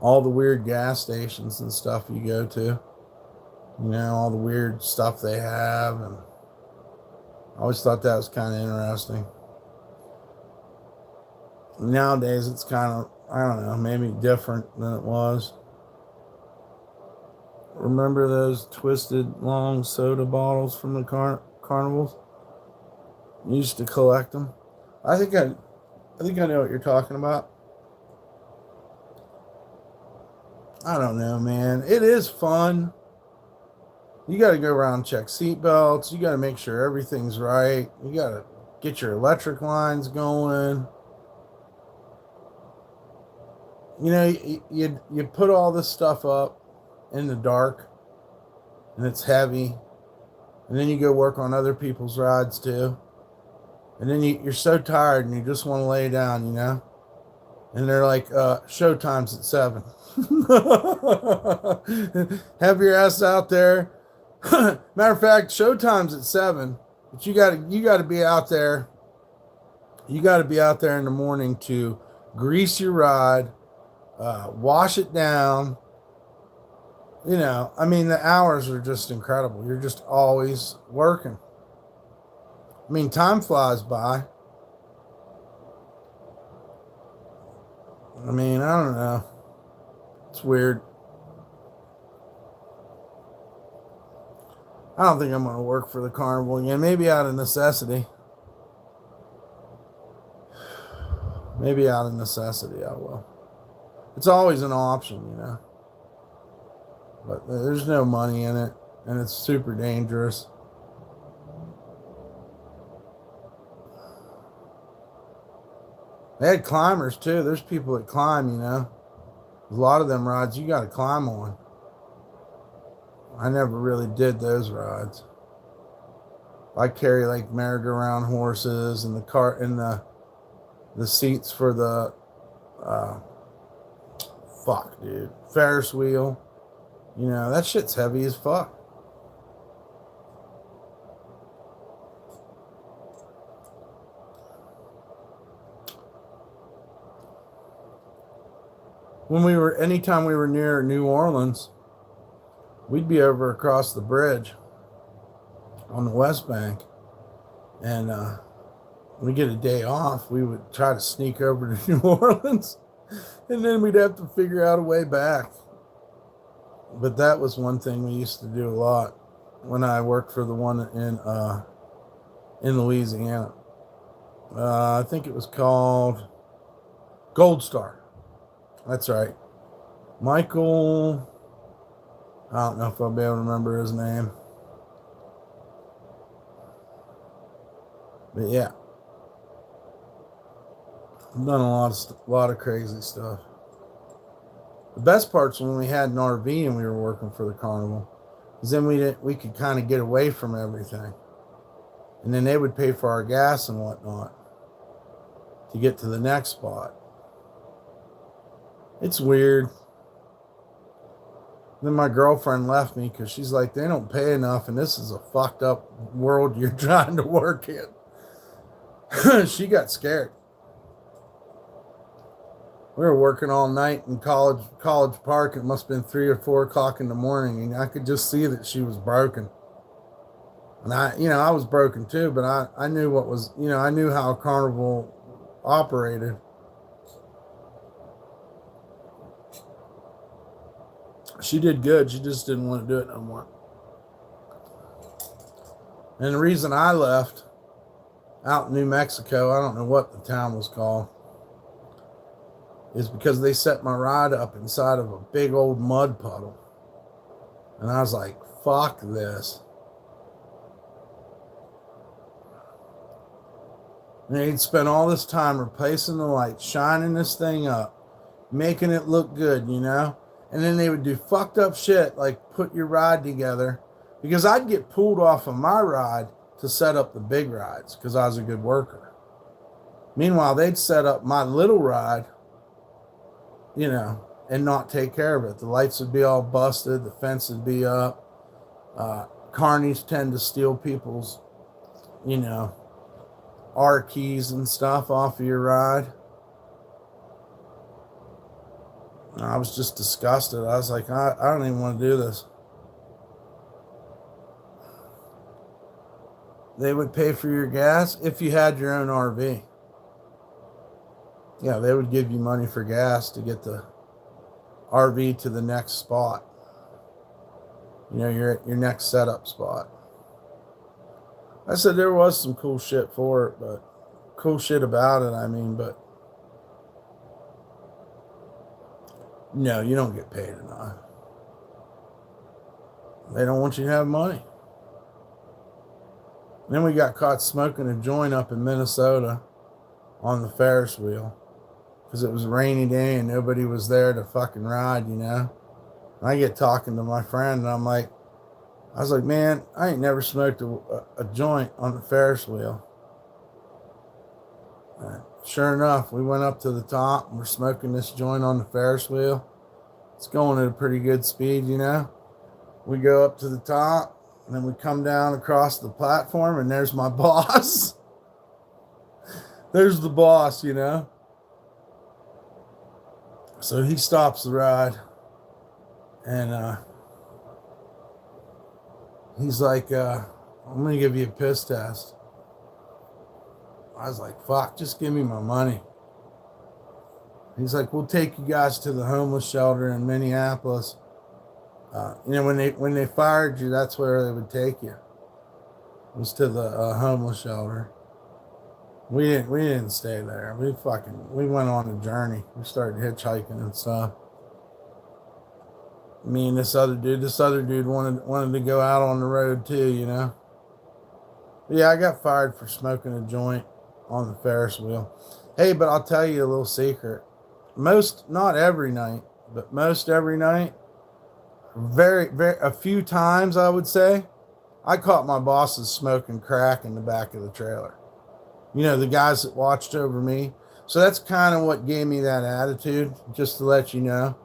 All the weird gas stations and stuff you go to. You know, all the weird stuff they have. And I always thought that was kind of interesting. Nowadays, it's kind of, I don't know, maybe different than it was. Remember those twisted long soda bottles from the carnivals? You used to collect them. I think I know what you're talking about. I don't know, man. It is fun. You got to go around and check seatbelts. You got to make sure everything's right. You got to get your electric lines going. You know, you put all this stuff up in the dark, and it's heavy. And then you go work on other people's rides too. And then you're so tired and you just want to lay down, you know? And they're like, showtime's at 7. Have your ass out there. Matter of fact, showtime's at 7. But you gotta be out there. You gotta be out there in the morning to grease your ride, wash it down. You know, I mean, the hours are just incredible. You're just always working. I mean, time flies by. I mean, I don't know. It's weird. I don't think I'm going to work for the carnival again. Maybe out of necessity. Maybe out of necessity I will. It's always an option, you know. But there's no money in it. And it's super dangerous. They had climbers too. There's people that climb, you know. A lot of them rides you got to climb on. I never really did those rides. I carry like merry-go-round horses and the cart and the seats for the Ferris wheel. You know, that shit's heavy as fuck. Anytime we were near New Orleans, we'd be over across the bridge on the West Bank. And when we get a day off, we would try to sneak over to New Orleans. And then we'd have to figure out a way back. But that was one thing we used to do a lot when I worked for the one in Louisiana. I think it was called Gold Star. That's right. Michael, I don't know if I'll be able to remember his name. But yeah, I've done a lot of crazy stuff. The best parts when we had an RV and we were working for the carnival is then we could kind of get away from everything, and then they would pay for our gas and whatnot to get to the next spot. It's weird. Then my girlfriend left me because she's like, they don't pay enough, and this is a fucked up world you're trying to work in. She got scared. We were working all night in College Park. It must have been 3 or 4 o'clock in the morning, and I could just see that she was broken. And I was broken too, but I knew what was, I knew how Carnival operated. She did good. She just didn't want to do it no more. And the reason I left out in New Mexico, I don't know what the town was called, is because they set my ride up inside of a big old mud puddle. And I was like, fuck this. And they'd spent all this time replacing the lights, shining this thing up, making it look good, And then they would do fucked up shit like put your ride together, because I'd get pulled off of my ride to set up the big rides because I was a good worker. Meanwhile, they'd set up my little ride, and not take care of it. The lights would be all busted. The fence would be up. Carnies tend to steal people's, R keys and stuff off of your ride. I was just disgusted. I was like, I don't even want to do this. They would pay for your gas if you had your own RV. Yeah, they would give you money for gas to get the RV to the next spot. Your next setup spot. I said there was some cool shit for it, but cool shit about it, but no, you don't get paid enough. They don't want you to have money. Then we got caught smoking a joint up in Minnesota on the Ferris wheel because it was a rainy day and nobody was there to fucking ride, And I get talking to my friend and I was like, man, I ain't never smoked a joint on the Ferris wheel. Sure enough, we went up to the top and we're smoking this joint on the Ferris wheel. It's going at a pretty good speed, We go up to the top and then we come down across the platform and there's my boss. There's the boss, So he stops the ride and he's like, I'm going to give you a piss test. I was like, fuck, just give me my money. He's like, we'll take you guys to the homeless shelter in Minneapolis. When they fired you, that's where they would take you. It was to the homeless shelter. We didn't stay there. We went on a journey. We started hitchhiking and stuff. Me and this other dude wanted to go out on the road too, But yeah, I got fired for smoking a joint on the Ferris wheel. Hey, but I'll tell you a little secret. Not every night, but most every night, a few times I would say, I caught my bosses smoking crack in the back of the trailer. The guys that watched over me. So that's kind of what gave me that attitude, just to let you know.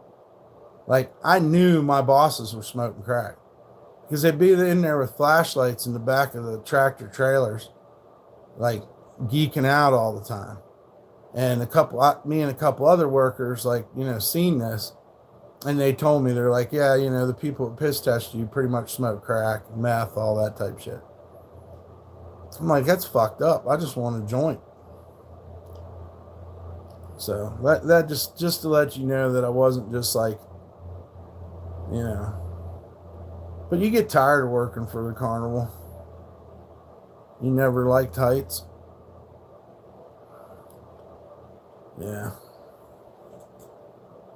Like, I knew my bosses were smoking crack because they'd be in there with flashlights in the back of the tractor trailers, like geeking out all the time. And me and a couple other workers, seen this, and they told me, they're like, yeah, the people that piss test you pretty much smoke crack, meth, all that type shit. I'm like, that's fucked up. I just want a joint. So that just to let you know that I wasn't just like, you know. But you get tired of working for the carnival. You never liked heights. Yeah.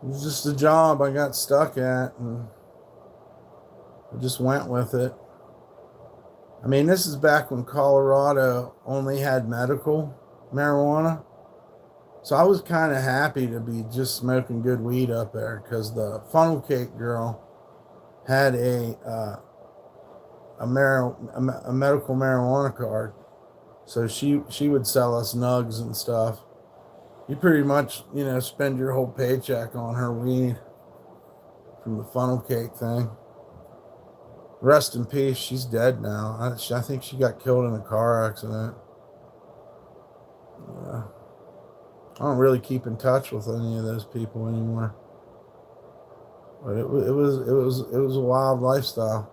It was just a job I got stuck at, and I just went with it. I mean, this is back when Colorado only had medical marijuana. So I was kind of happy to be just smoking good weed up there, because the funnel cake girl had a medical marijuana card. So she would sell us nugs and stuff. You pretty much, you know, spend your whole paycheck on her weed from the funnel cake thing. Rest in peace. She's dead now. I think she got killed in a car accident. Yeah. I don't really keep in touch with any of those people anymore. But it was a wild lifestyle.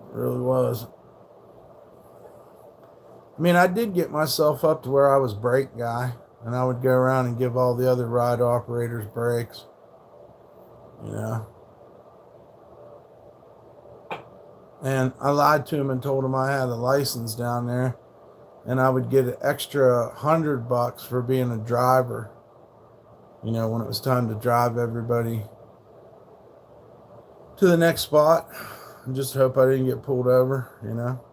It really was. I mean, I did get myself up to where I was brake guy, and I would go around and give all the other ride operators brakes. You know. And I lied to him and told him I had a license down there, and I would get an extra $100 for being a driver. You know, when it was time to drive everybody to the next spot, and just hope I didn't get pulled over, you know.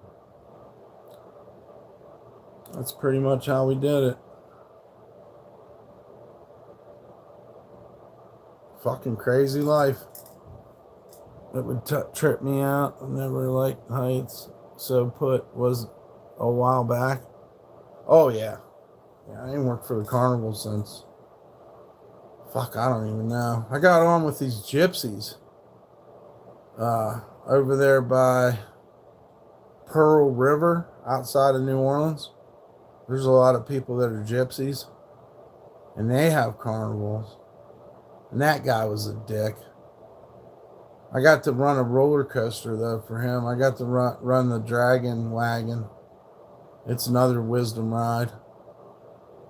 That's pretty much how we did it. Fucking crazy life. It would trip me out. I never liked heights. So put was a while back. Oh yeah. Yeah, I ain't worked for the carnival since, fuck, I don't even know. I got on with these gypsies. Over there by Pearl River outside of New Orleans. There's a lot of people that are gypsies, and they have carnivals. And that guy was a dick. I got to run a roller coaster, though, for him. I got to run the Dragon Wagon. It's another wisdom ride.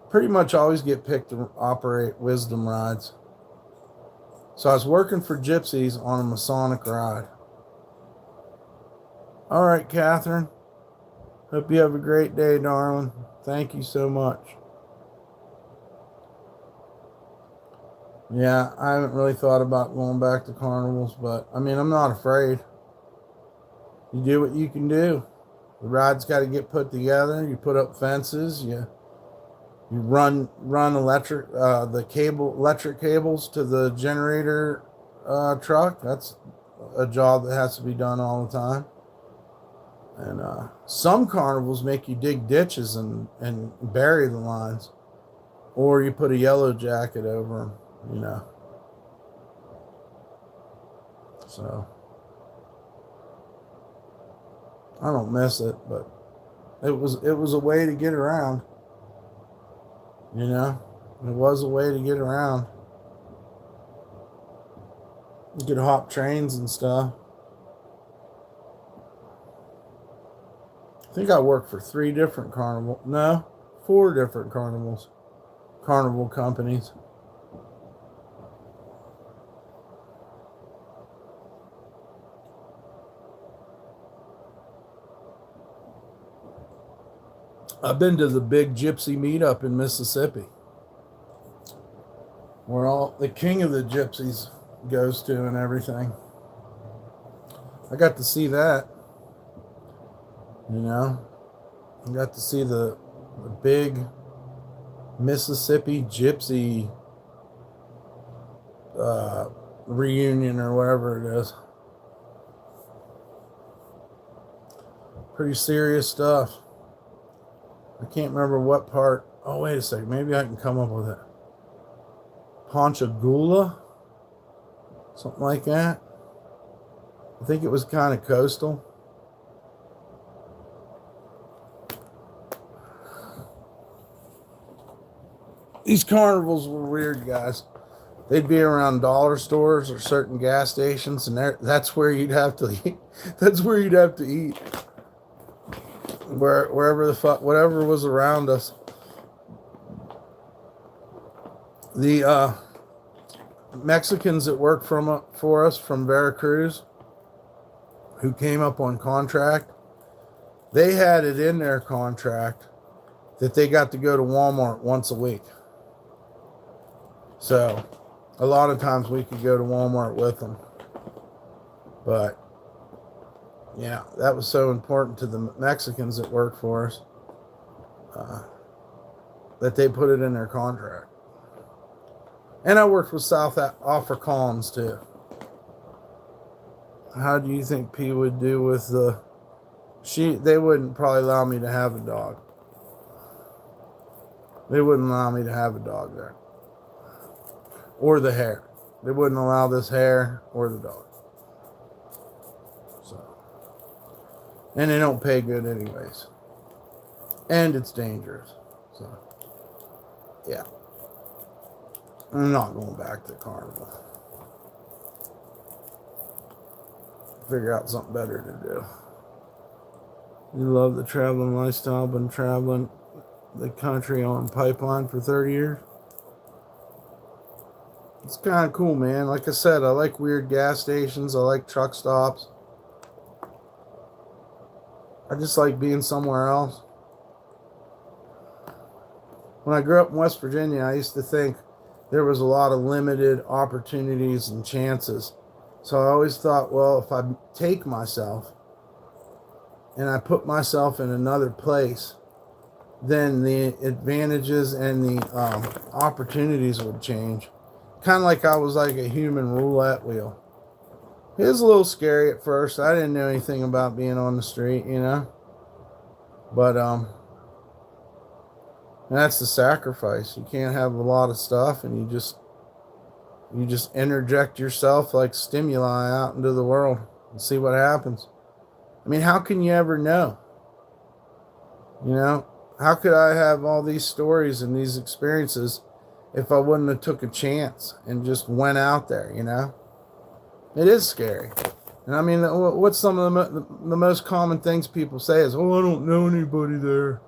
Pretty much always get picked to operate wisdom rides. So I was working for gypsies on a Masonic ride. All right, Catherine. Hope you have a great day, darling. Thank you so much. Yeah, I haven't really thought about going back to carnivals, but I mean, I'm not afraid. You do what you can do. The ride's got to get put together. You put up fences. You run electric electric cables to the generator truck. That's a job that has to be done all the time. And some carnivals make you dig ditches and bury the lines, or you put a yellow jacket over them. You know. So I don't miss it, but it was a way to get around. You know, it was a way to get around. You could hop trains and stuff. I think I worked for 4 different carnival carnival companies. I've been to the big gypsy meetup in Mississippi, where all the king of the gypsies goes to and everything. I got to see that. You know, I got to see the big Mississippi gypsy reunion or whatever it is. Pretty serious stuff. I can't remember what part. Oh, wait a second. Maybe I can come up with it. Ponchagula? Something like that. I think it was kind of coastal. These carnivals were weird, guys. They'd be around dollar stores or certain gas stations, and that's where you'd have to eat. That's where you'd have to eat. Wherever the fuck, whatever was around us. The Mexicans that work for us from Veracruz who came up on contract, they had it in their contract that they got to go to Walmart once a week. So a lot of times we could go to Walmart with them. But yeah, that was so important to the Mexicans that work for us that they put it in their contract. And I worked with South Afrikaans too. How do you think P would do with the... They wouldn't probably allow me to have a dog. They wouldn't allow me to have a dog there. Or the hare. They wouldn't allow this hare or the dog. So. And they don't pay good anyways. And it's dangerous. So. Yeah. I'm not going back to the carnival. Figure out something better to do. You love the traveling lifestyle. Been traveling the country on pipeline for 30 years. It's kind of cool, man. Like I said, I like weird gas stations. I like truck stops. I just like being somewhere else. When I grew up in West Virginia, I used to think there was a lot of limited opportunities and chances. So I always thought, well, if I take myself and I put myself in another place, then the advantages and the opportunities would change. Kind of like I was like a human roulette wheel. It was a little scary at first. I didn't know anything about being on the street, you know. But that's the sacrifice. You can't have a lot of stuff, and you just interject yourself like stimuli out into the world and see what happens. I mean, how can you ever know? You know, how could I have all these stories and these experiences if I wouldn't have took a chance and just went out there, you know? It is scary. And I mean, what's some of the most common things people say is, oh, I don't know anybody there.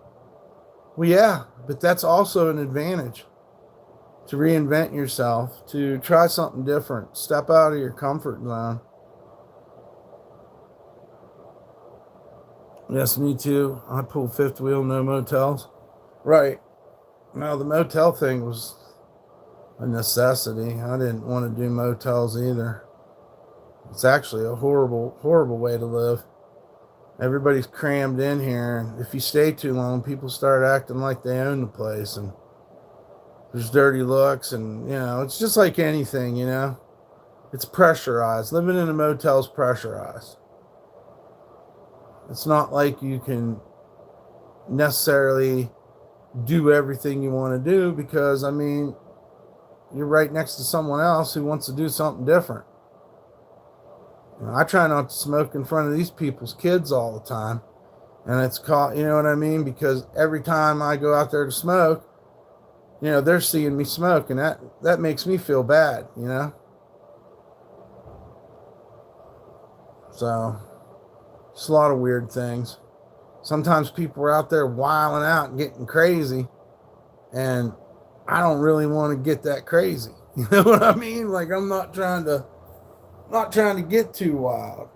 Well, yeah, but that's also an advantage. To reinvent yourself, to try something different, step out of your comfort zone. Yes, me too. I pulled fifth wheel, no motels. Right. Now, the motel thing was a necessity. I didn't want to do motels either. It's actually a horrible, horrible way to live. Everybody's crammed in here, and if you stay too long, people start acting like they own the place, and there's dirty looks, and, you know, it's just like anything, you know. It's pressurized. Living in a motel is pressurized. It's not like you can necessarily do everything you want to do because, I mean, you're right next to someone else who wants to do something different. You know, I try not to smoke in front of these people's kids all the time. And it's caught, you know what I mean? Because every time I go out there to smoke, you know, they're seeing me smoke, and that makes me feel bad, you know? So, it's a lot of weird things. Sometimes people are out there wilding out and getting crazy, and I don't really want to get that crazy. You know what I mean? Like, I'm not trying to get too wild.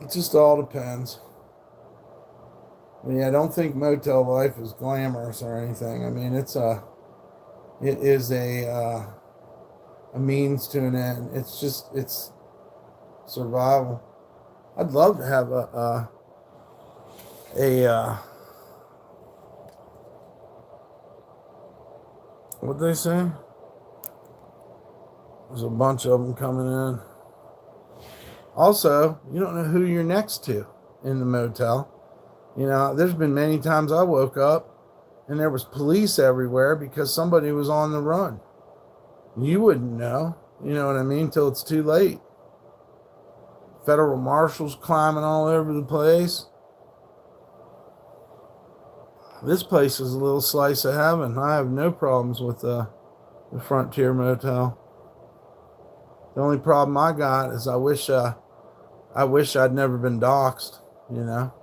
It just all depends. I mean, I don't think motel life is glamorous or anything. I mean, it is a means to an end. It's survival. I'd love to have what'd they say? There's a bunch of them coming in. Also, you don't know who you're next to in the motel. You know, there's been many times I woke up and there was police everywhere because somebody was on the run. You wouldn't know, you know what I mean, till it's too late. Federal marshals climbing all over the place. This place is a little slice of heaven. I have no problems with the Frontier Motel. The only problem I got is I wish I'd never been doxxed, you know.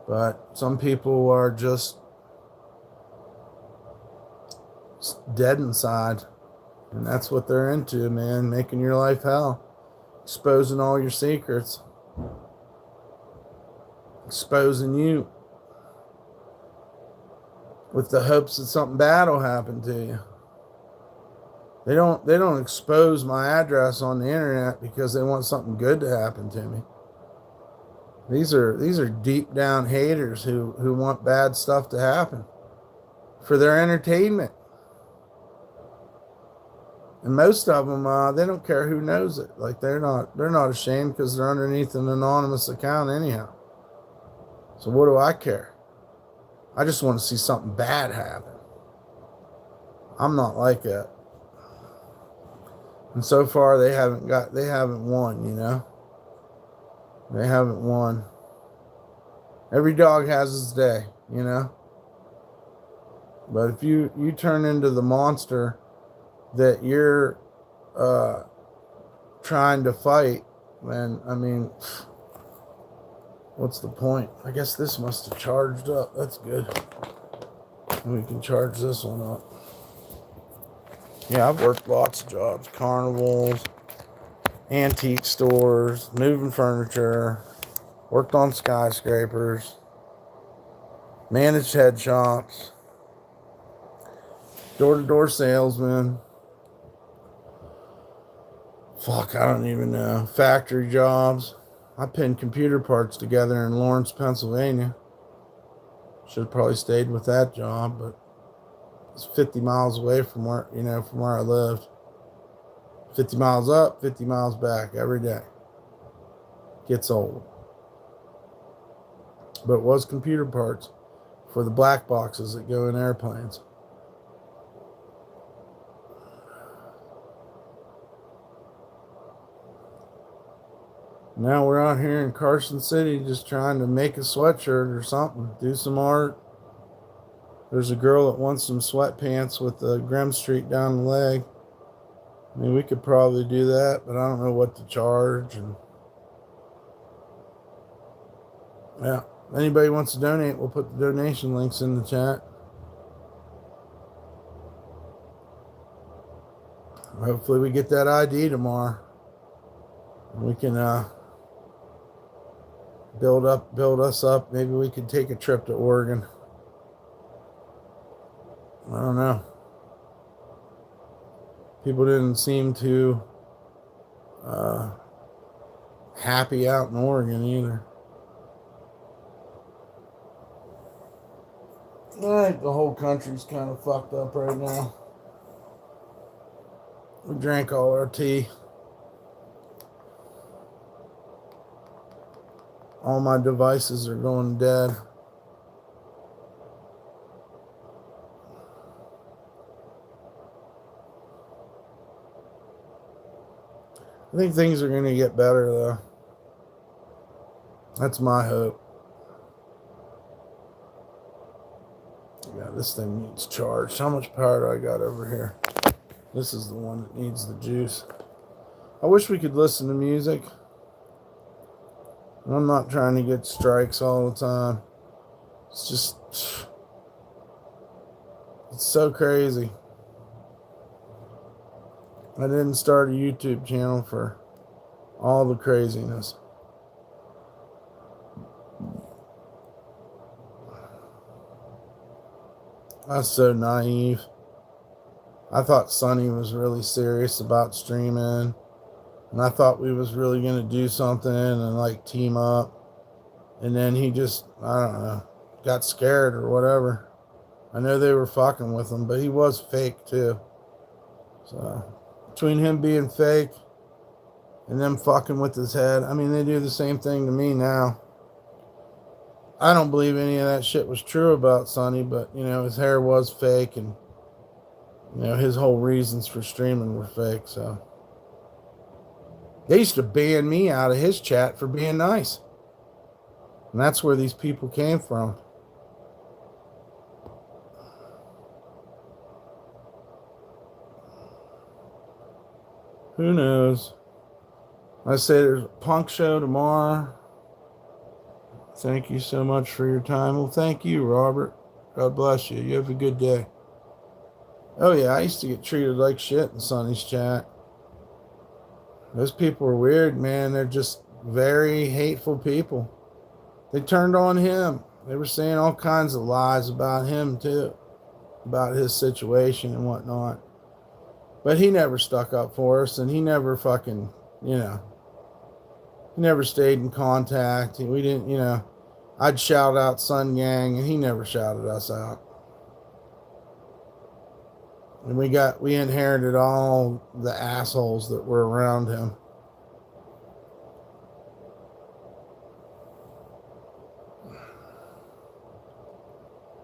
But some people are just dead inside. And that's what they're into, man. Making your life hell. Exposing all your secrets. Exposing you. With the hopes that something bad will happen to you. They don't expose my address on the internet because they want something good to happen to me. These are deep down haters who want bad stuff to happen for their entertainment. And most of them, they don't care who knows it. Like they're not ashamed because they're underneath an anonymous account anyhow. So what do I care? I just want to see something bad happen. I'm not like that. And so far they haven't won, you know. They haven't won. Every dog has its day, you know. But if you turn into the monster that you're trying to fight, then, I mean, what's the point? I guess this must have charged up. That's good. We can charge this one up. Yeah, I've worked lots of jobs. Carnivals, antique stores, moving furniture, worked on skyscrapers, managed head shops, door-to-door salesman. Fuck, I don't even know. Factory jobs. I pinned computer parts together in Lawrence, Pennsylvania. Should have probably stayed with that job, but it's 50 miles away from where I lived. 50 miles up, 50 miles back every day. Gets old. But it was computer parts for the black boxes that go in airplanes. Now we're out here in Carson City just trying to make a sweatshirt or something. Do some art. There's a girl that wants some sweatpants with the Grim Street down the leg. I mean, we could probably do that, but I don't know what to charge. And yeah, if anybody wants to donate, we'll put the donation links in the chat. Hopefully we get that ID tomorrow. We can build us up. Maybe we could take a trip to Oregon. I don't know. People didn't seem too happy out in Oregon either. I think the whole country's kind of fucked up right now. We drank all our tea. All my devices are going dead. I think things are going to get better, though. That's my hope. Yeah, this thing needs charged. How much power do I got over here? This is the one that needs the juice. I wish we could listen to music. I'm not trying to get strikes all the time. It's just... it's so crazy. I didn't start a YouTube channel for all the craziness. I was so naive. I thought Sonny was really serious about streaming. And I thought we was really going to do something and like team up. And then he just, I don't know, got scared or whatever. I know they were fucking with him, but he was fake too. So... between him being fake and them fucking with his head, I mean, they do the same thing to me now. I don't believe any of that shit was true about Sonny, but, you know, his hair was fake and, you know, his whole reasons for streaming were fake, so. They used to ban me out of his chat for being nice. And that's where these people came from. Who knows? I say there's a punk show tomorrow. Thank you so much for your time. Well, thank you, Robert. God bless you. You have a good day. Oh yeah, I used to get treated like shit in Sonny's chat. Those people are weird, man. They're just very hateful people. They turned on him. They were saying all kinds of lies about him too, about his situation and whatnot. But he never stuck up for us, and he never fucking, you know, he never stayed in contact. We didn't, you know, I'd shout out Sun Yang, and he never shouted us out. And we inherited all the assholes that were around him.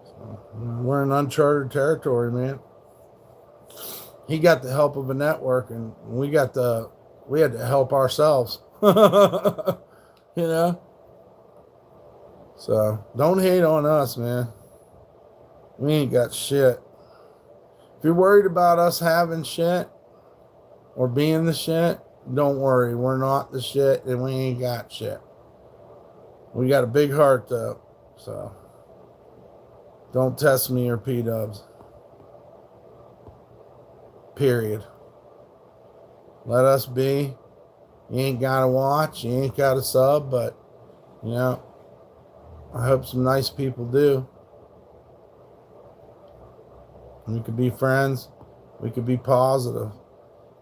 So, we're in uncharted territory, man. He got the help of a network, and we had to help ourselves. You know? So don't hate on us, man. We ain't got shit. If you're worried about us having shit or being the shit, don't worry. We're not the shit, and we ain't got shit. We got a big heart, though. So don't test me or P-dubs. Period. Let us be. You ain't got to watch. You ain't got to sub, but, you know, I hope some nice people do. We could be friends. We could be positive.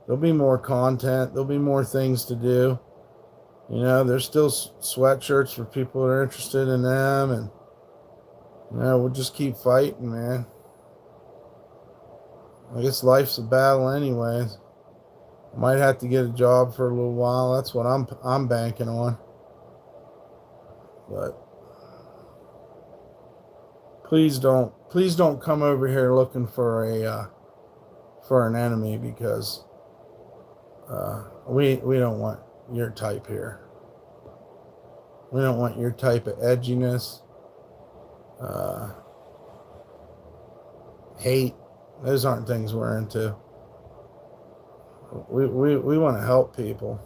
There'll be more content. There'll be more things to do. You know, there's still sweatshirts for people that are interested in them. And, you know, we'll just keep fighting, man. I guess life's a battle anyways. Might have to get a job for a little while. That's what I'm banking on. But please don't come over here looking for an enemy, because we don't want your type here. We don't want your type of edginess, hate. Those aren't things we're into. We want to help people.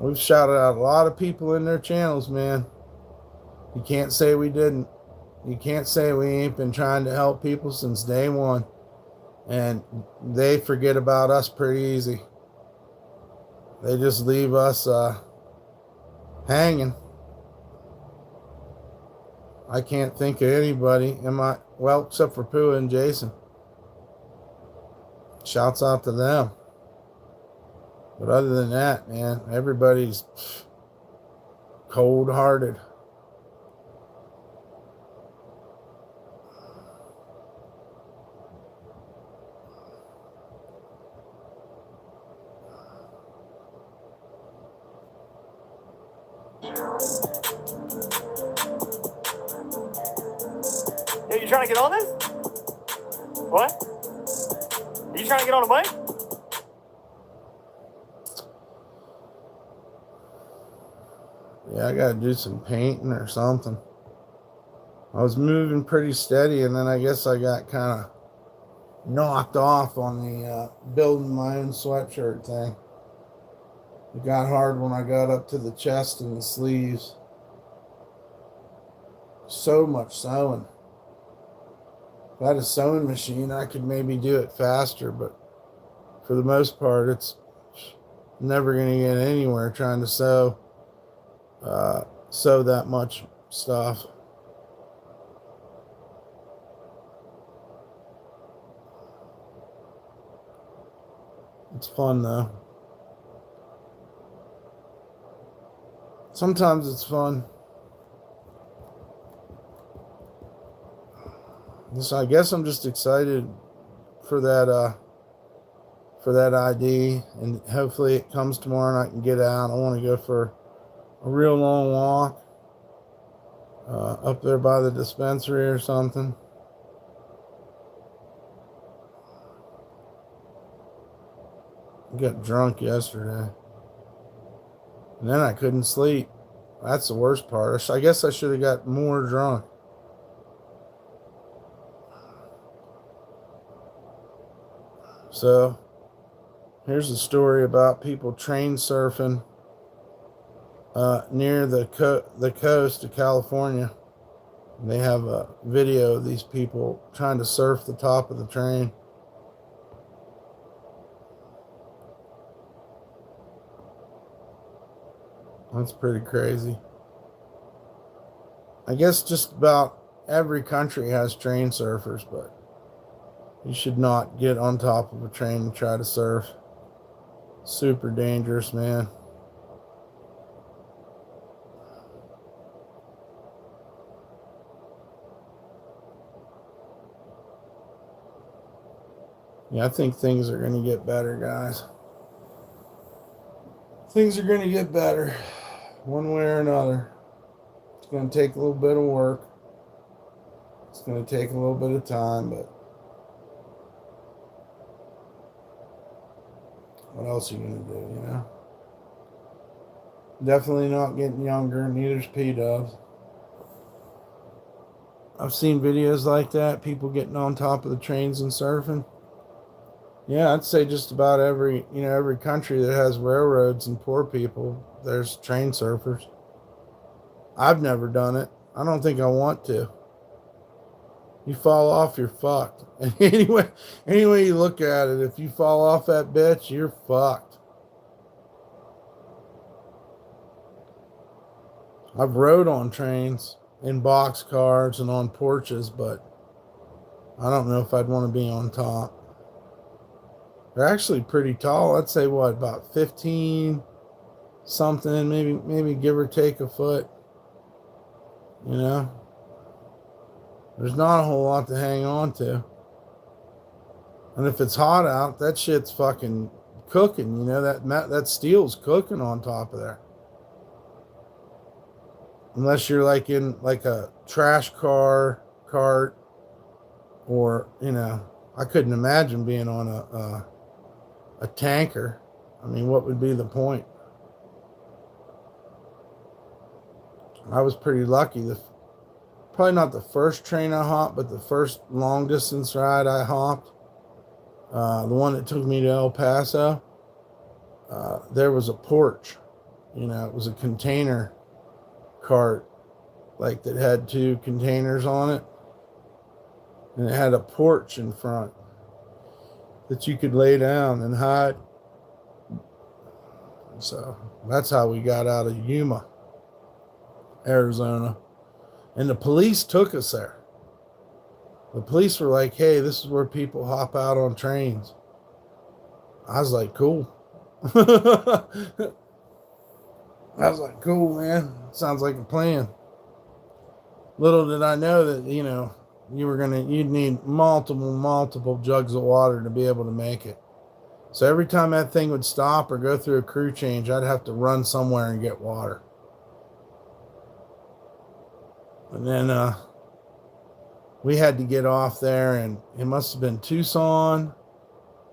We've shouted out a lot of people in their channels, man. You can't say we didn't. You can't say we ain't been trying to help people since day one. And they forget about us pretty easy. They just leave us hanging. I can't think of anybody. Well, except for Pooh and Jason. Shouts out to them. But other than that, man, everybody's cold-hearted. Hey, you trying to get on this? What? Are you trying to get on a bike? Yeah, I gotta do some painting or something. I was moving pretty steady, and then I guess I got kind of knocked off on the building my own sweatshirt thing. It got hard when I got up to the chest and the sleeves. So much sewing. If I had a sewing machine, I could maybe do it faster, but for the most part, it's never going to get anywhere trying to sew that much stuff. It's fun, though. Sometimes it's fun. So I guess I'm just excited for that ID, and hopefully it comes tomorrow and I can get out. I want to go for a real long walk up there by the dispensary or something. I got drunk yesterday, and then I couldn't sleep. That's the worst part. I guess I should have got more drunk. So, here's a story about people train surfing near the coast of California. And they have a video of these people trying to surf the top of the train. That's pretty crazy. I guess just about every country has train surfers, but you should not get on top of a train and try to surf. Super dangerous, man. Yeah, I think things are going to get better, guys. Things are going to get better one way or another. It's going to take a little bit of work. It's going to take a little bit of time, but what else are you going to do, you know? Definitely not getting younger, neither's P-Dubs. I've seen videos like that, people getting on top of the trains and surfing. Yeah, I'd say just about every country that has railroads and poor people, there's train surfers. I've never done it. I don't think I want to. You fall off, you're fucked. And anyway you look at it, if you fall off that bitch, you're fucked. I've rode on trains, in boxcars, and on porches, but I don't know if I'd want to be on top. They're actually pretty tall. I'd say what, about 15 something, maybe give or take a foot. You know? There's not a whole lot to hang on to. And if it's hot out, that shit's fucking cooking, you know, that steel's cooking on top of there. Unless you're like in like a trash cart, or, you know, I couldn't imagine being on a tanker. I mean, what would be the point? I was pretty lucky. Probably not the first train I hopped, but the first long distance ride I hopped, the one that took me to El Paso, there was a porch. You know, it was a container cart, like that had 2 containers on it. And it had a porch in front that you could lay down and hide. So that's how we got out of Yuma, Arizona. And the police took us there. The police were like, hey, this is where people hop out on trains. I was like, cool. I was like, cool, man. Sounds like a plan. Little did I know that, you know, you'd need multiple jugs of water to be able to make it. So every time that thing would stop or go through a crew change, I'd have to run somewhere and get water. And then we had to get off there, and it must have been Tucson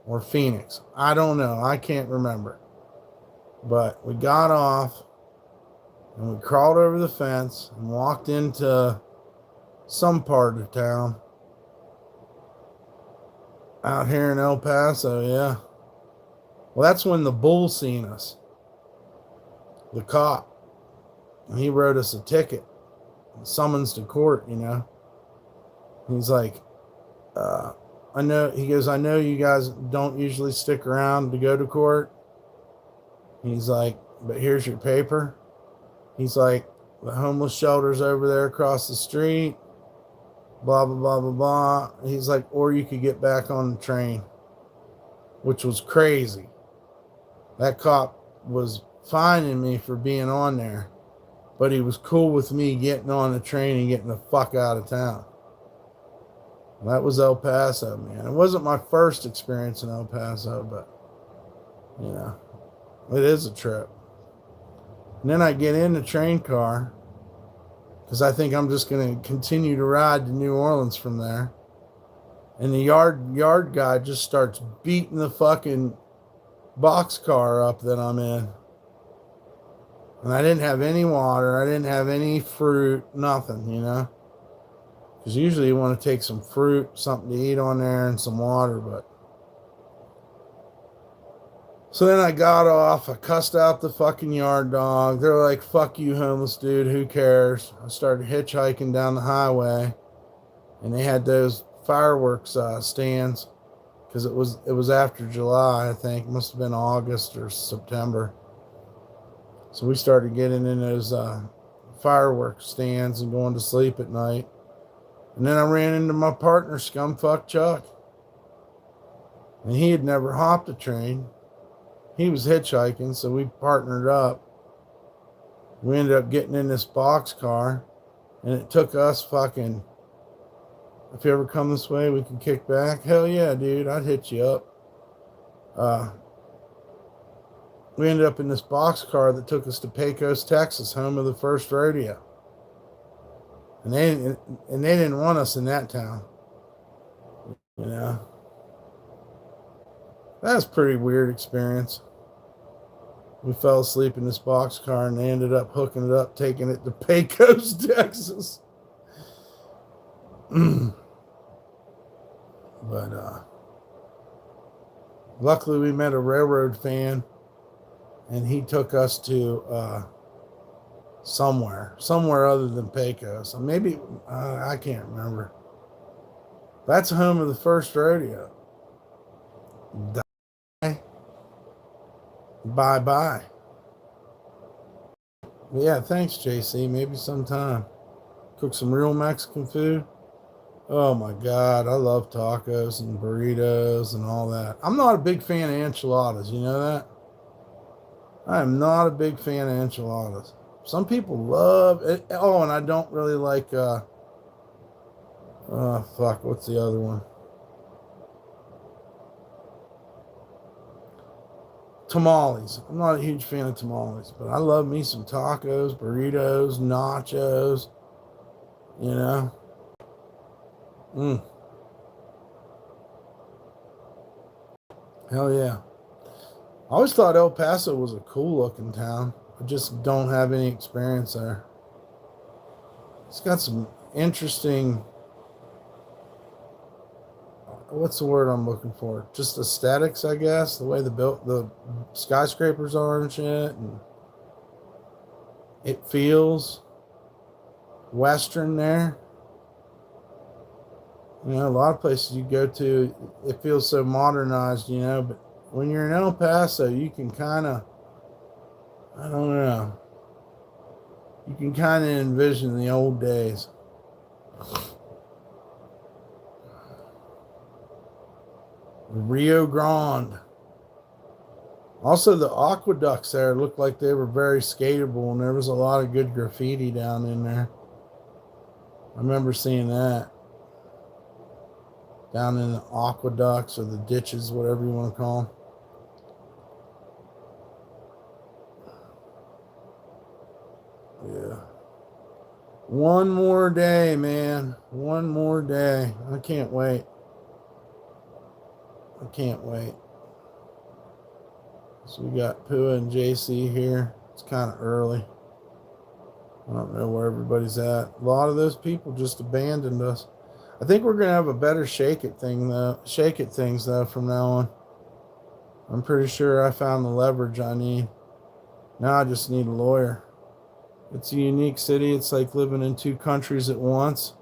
or Phoenix. I don't know. I can't remember. But we got off, and we crawled over the fence and walked into some part of town. Out here in El Paso, yeah. Well, that's when the bull seen us. The cop. And he wrote us a ticket. Summons to court, you know. He's like, I know you guys don't usually stick around to go to court. He's like, but here's your paper. He's like, the homeless shelter's over there across the street. Blah, blah, blah, blah, blah. He's like, or you could get back on the train. Which was crazy. That cop was fining me for being on there. But he was cool with me getting on the train and getting the fuck out of town. That was El Paso, man. It wasn't my first experience in El Paso, but, you know, it is a trip. And then I get in the train car, because I think I'm just going to continue to ride to New Orleans from there. And the yard guy just starts beating the fucking boxcar up that I'm in. And I didn't have any water. I didn't have any fruit, nothing, you know. Because usually you want to take some fruit, something to eat on there, and some water. But So then I got off. I cussed out the fucking yard dog. They're like, fuck you, homeless dude. Who cares? I started hitchhiking down the highway, and they had those fireworks stands because it was after July, I think. It must have been August or September. So we started getting in those fireworks stands and going to sleep at night. And then I ran into my partner, Scumfuck Chuck. And he had never hopped a train. He was hitchhiking, so we partnered up. We ended up getting in this boxcar, and it took us fucking, if you ever come this way, we can kick back. Hell yeah, dude, I'd hit you up. We ended up in this boxcar that took us to Pecos, Texas, home of the first rodeo. And they didn't want us in that town. You know, that was a pretty weird experience. We fell asleep in this boxcar and they ended up hooking it up, taking it to Pecos, Texas. But luckily we met a railroad fan and he took us to somewhere other than Pecos. Maybe, I can't remember. That's home of the first rodeo. Bye. Yeah, thanks, JC. Maybe sometime. Cook some real Mexican food. Oh my God, I love tacos and burritos and all that. I'm not a big fan of enchiladas. You know that? I am not a big fan of enchiladas. Some people love it. Oh, and I don't really like, what's the other one? Tamales. I'm not a huge fan of tamales, but I love me some tacos, burritos, nachos, you know. Hell yeah. I always thought El Paso was a cool looking town. I just don't have any experience there. It's got some interesting, what's the word I'm looking for? Just aesthetics, I guess. The way the skyscrapers are and shit. And it feels Western there. You know, a lot of places you go to, it feels so modernized, you know, but when you're in El Paso, you can kind of, I don't know, you can kind of envision the old days. Rio Grande. Also, the aqueducts there looked like they were very skatable, and there was a lot of good graffiti down in there. I remember seeing that. Down in the aqueducts or the ditches, whatever you want to call them. Yeah. One more day, man. One more day. I can't wait. So we got Pua and JC here. It's kind of early. I don't know where everybody's at. A lot of those people just abandoned us. I think we're gonna have a better shake it things though from now on. I'm pretty sure I found the leverage I need. Now I just need a lawyer. It's a unique city. It's like living in two countries at once.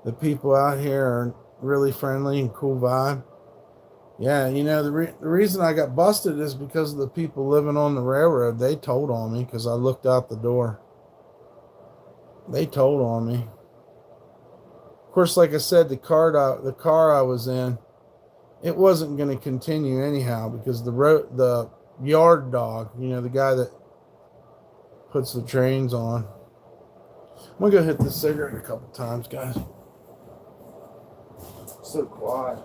The people out here are really friendly and cool vibe. Yeah, you know, the reason I got busted is because of the people living on the railroad. They told on me because I looked out the door. They told on me. Of course, like I said, the car I was in, it wasn't going to continue anyhow because the yard dog, you know, the guy that puts the trains on. I'm going to go hit this cigarette a couple times, guys. It's so quiet.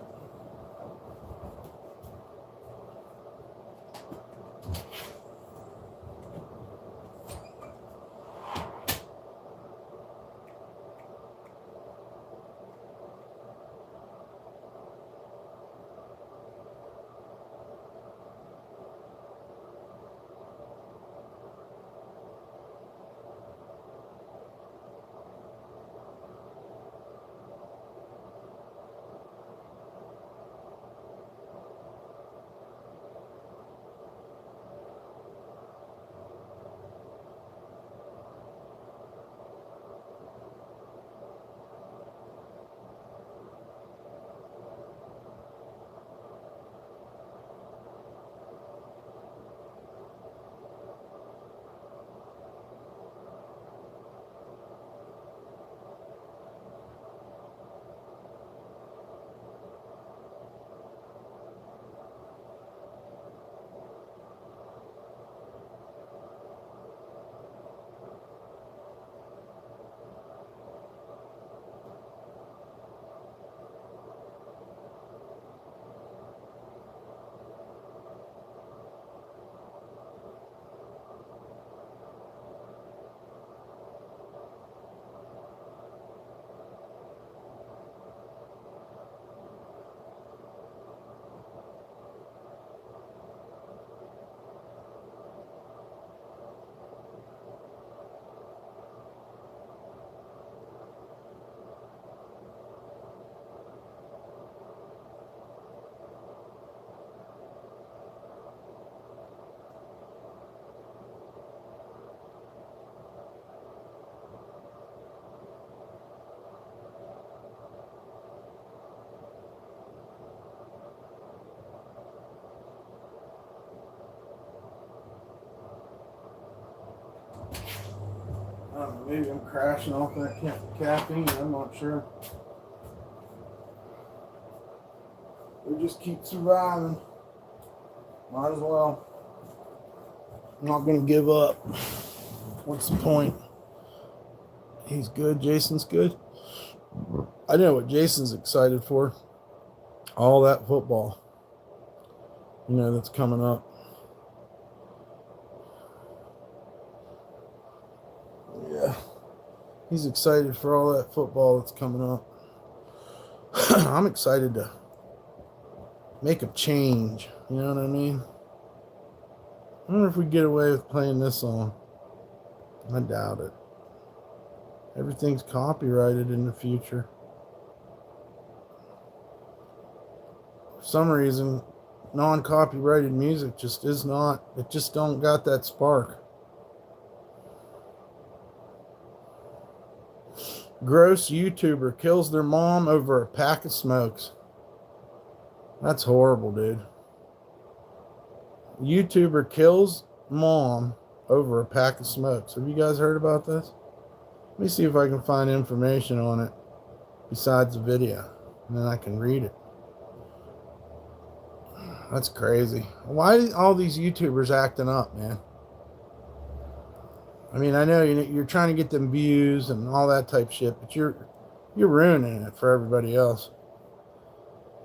Maybe I'm crashing off that caffeine. I'm not sure. We just keep surviving. Might as well. I'm not going to give up. What's the point? He's good. Jason's good. I know what Jason's excited for. All that football. That's coming up. Yeah. He's excited for all that football that's coming up. I'm excited to make a change. You know what I mean? I wonder if we get away with playing this song. I doubt it. Everything's copyrighted in the future. For some reason, non-copyrighted music just is not. It just don't got that spark. Gross YouTuber kills their mom over a pack of smokes. That's horrible, dude. YouTuber kills mom over a pack of smokes. Have you guys heard about this? Let me see if I can find information on it besides the video, and then I can read it. That's crazy. Why are all these YouTubers acting up, man? I mean, I know you're trying to get them views and all that type shit, but you're ruining it for everybody else.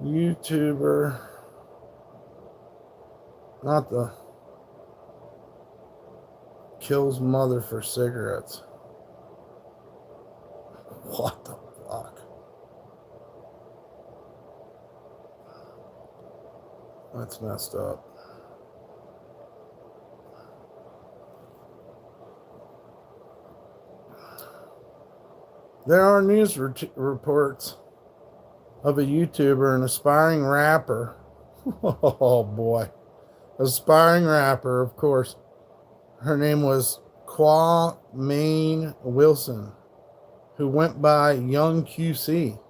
YouTuber, not the kills mother for cigarettes. What the fuck? That's messed up. There are news reports of a YouTuber, an aspiring rapper. Oh boy. Aspiring rapper, of course. Her name was Kwame Wilson, who went by Young QC,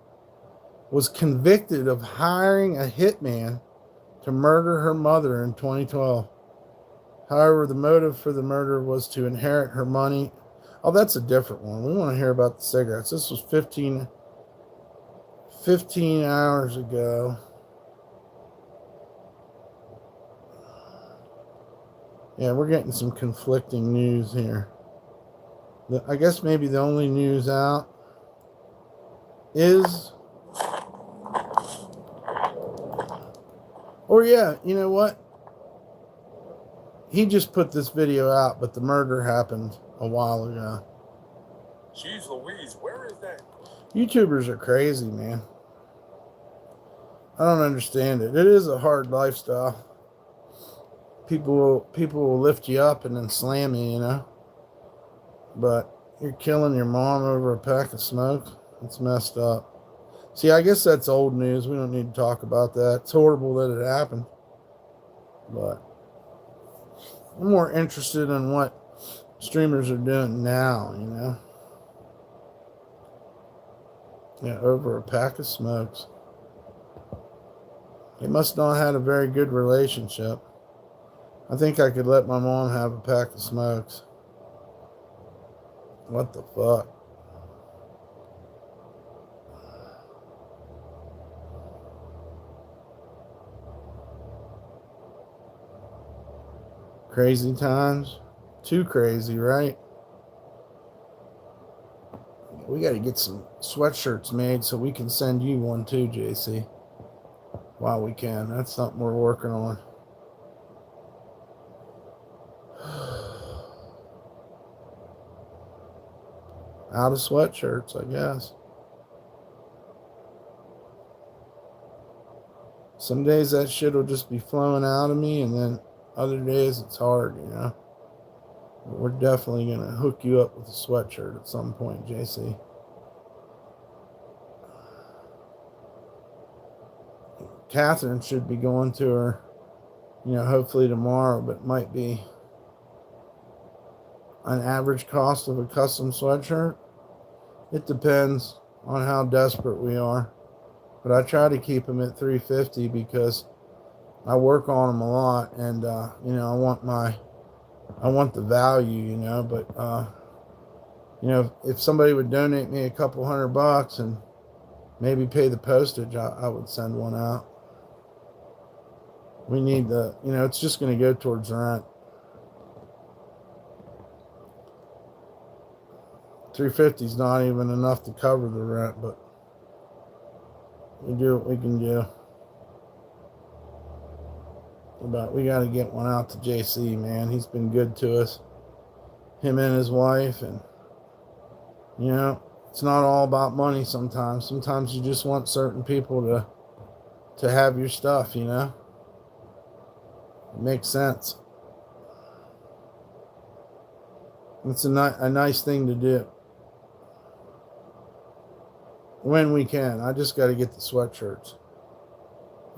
was convicted of hiring a hitman to murder her mother in 2012. However, the motive for the murder was to inherit her money. Oh, that's a different one. We want to hear about the cigarettes. This was 15 hours ago. Yeah, we're getting some conflicting news here. I guess maybe the only news out is... Or yeah, you know what? He just put this video out, but the murder happened a while ago. Jeez Louise, where is that? YouTubers are crazy, man. I don't understand it. It is a hard lifestyle. People will lift you up and then slam you, But you're killing your mom over a pack of smoke. It's messed up. See, I guess that's old news. We don't need to talk about that. It's horrible that it happened. But I'm more interested in what streamers are doing now, Yeah, over a pack of smokes. They must not have had a very good relationship. I think I could let my mom have a pack of smokes. What the fuck? Crazy times. Too crazy, right? We got to get some sweatshirts made so we can send you one too, JC. While we can. That's something we're working on. Out of sweatshirts, I guess. Some days that shit will just be flowing out of me, and then other days it's hard, But we're definitely going to hook you up with a sweatshirt at some point, JC. Catherine should be going to her, hopefully tomorrow, but it might be an average cost of a custom sweatshirt. It depends on how desperate we are. But I try to keep them at $350 because I work on them a lot, and I want the value, but You know, if somebody would donate me a couple $100 and maybe pay the postage, I would send one out. We need the, you know, it's just going to go towards rent. $350 is not even enough to cover the rent, but we do what we can do. But we got to get one out to JC, man. He's been good to us. Him and his wife. And, you know, it's not all about money sometimes. Sometimes you just want certain people to have your stuff, you know. It makes sense. It's a nice thing to do. When we can. I just got to get the sweatshirts.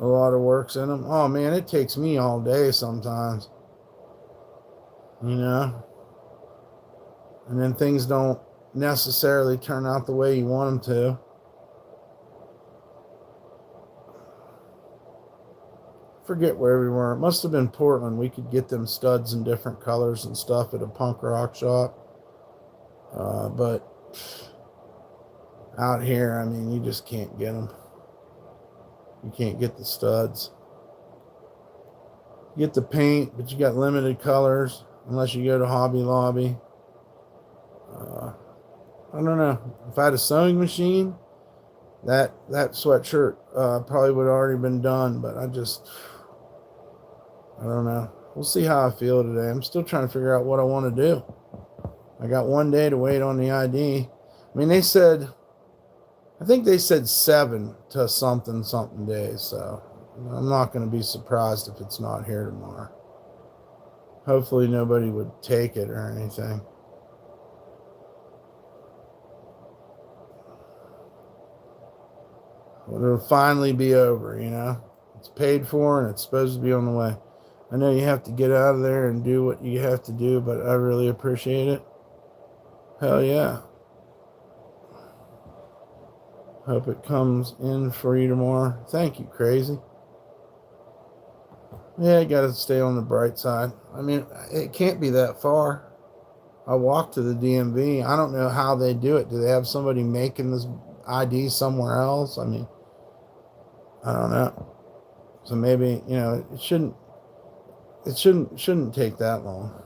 A lot of work's in them. Oh, man, it takes me all day sometimes. You know? And then things don't necessarily turn out the way you want them to. Forget where we were. It must have been Portland. We could get them studs in different colors and stuff at a punk rock shop. But out here, I mean, you just can't get them. You can't get the studs. You get the paint, but you got limited colors unless you go to Hobby Lobby. I don't know. If I had a sewing machine, that sweatshirt probably would have already been done, but I don't know. We'll see how I feel today. I'm still trying to figure out what I want to do. I got one day to wait on the ID. I mean, I think they said 7 to something days, so I'm not going to be surprised if it's not here tomorrow. Hopefully nobody would take it or anything. It'll finally be over, you know. It's paid for and it's supposed to be on the way. I know you have to get out of there and do what you have to do, but I really appreciate it. Hell yeah. Hope it comes in for you tomorrow. Thank you, crazy. Yeah, you got to stay on the bright side. I mean, it can't be that far. I walked to the DMV. I don't know how they do it. Do they have somebody making this ID somewhere else? I mean, I don't know. So maybe, you know, it shouldn't take that long.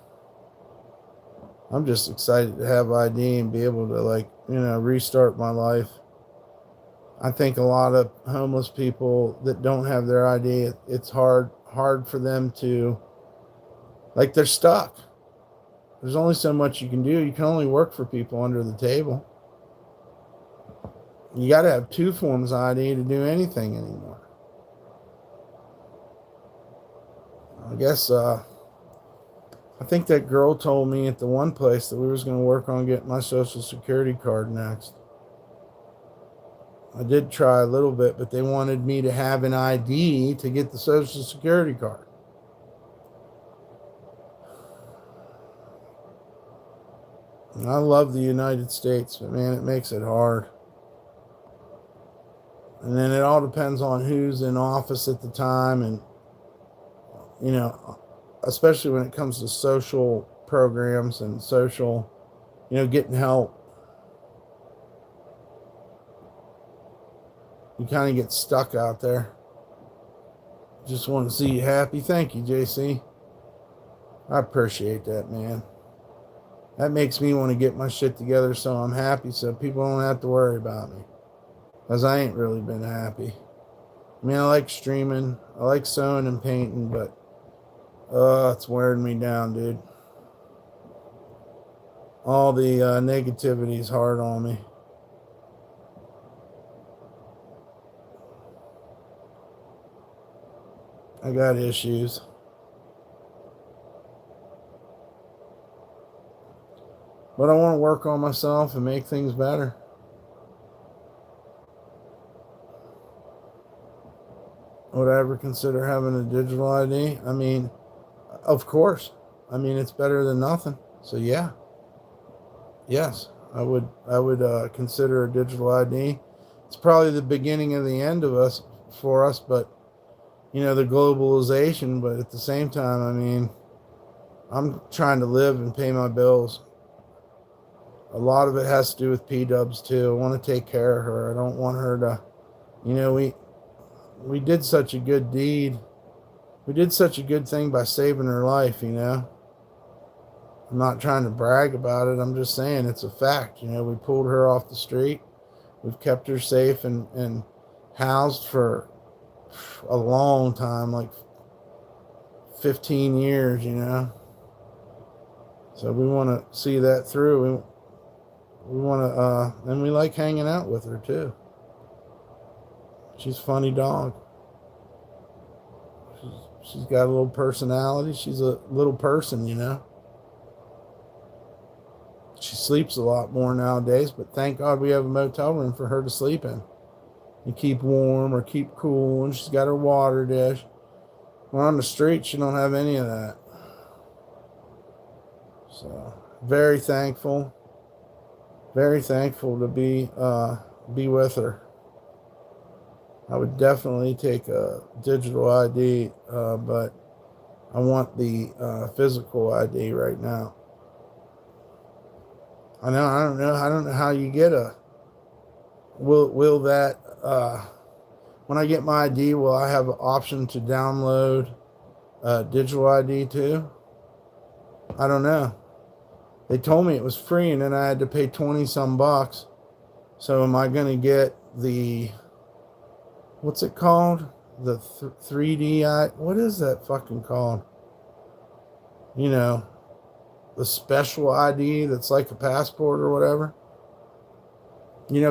I'm just excited to have ID and be able to, like, you know, restart my life. I think a lot of homeless people that don't have their ID, it's hard for them to, like, they're stuck. There's only so much you can do. You can only work for people under the table. You got to have 2 forms of ID to do anything anymore. I guess, I think that girl told me at the one place that we was going to work on getting my Social Security card next. I did try a little bit, but they wanted me to have an ID to get the Social Security card. I love the United States, but man, it makes it hard. And then it all depends on who's in office at the time, and, you know, especially when it comes to social programs and social, you know, getting help. You kind of get stuck out there. Just want to see you happy. Thank you, JC. I appreciate that, man. That makes me want to get my shit together so I'm happy, so people don't have to worry about me. Because I ain't really been happy. I mean, I like streaming. I like sewing and painting, but it's wearing me down, dude. All the negativity is hard on me. I got issues. But I want to work on myself and make things better. Would I ever consider having a digital ID? I mean, of course. I mean, it's better than nothing. So yeah. Yes, I would consider a digital ID. It's probably the beginning of the end for us, but, you know, the globalization, but at the same time, I mean, I'm trying to live and pay my bills. a lot of it has to do with P-dubs too. I want to take care of her. I don't want her to, we did such a good deed. We did such a good thing by saving her life, I'm not trying to brag about it. I'm just saying it's a fact. We pulled her off the street. We've kept her safe and housed for a long time, like 15 years, So we want to see that through. We want to, and we like hanging out with her too. She's a funny dog. She's got a little personality. She's a little person, She sleeps a lot more nowadays, but thank God we have a motel room for her to sleep in and keep warm or keep cool. And she's got her water dish. When on the street, she don't have any of that. So very thankful to be with her. I would definitely take a digital ID, but I want the physical ID right now. I don't know how you get a. Will that when I get my ID, will I have an option to download digital ID too? I don't know. They told me it was free, and then I had to pay 20 some bucks. So am I going to get the, what's it called? The 3D, what is that fucking called? The special ID that's like a passport or whatever.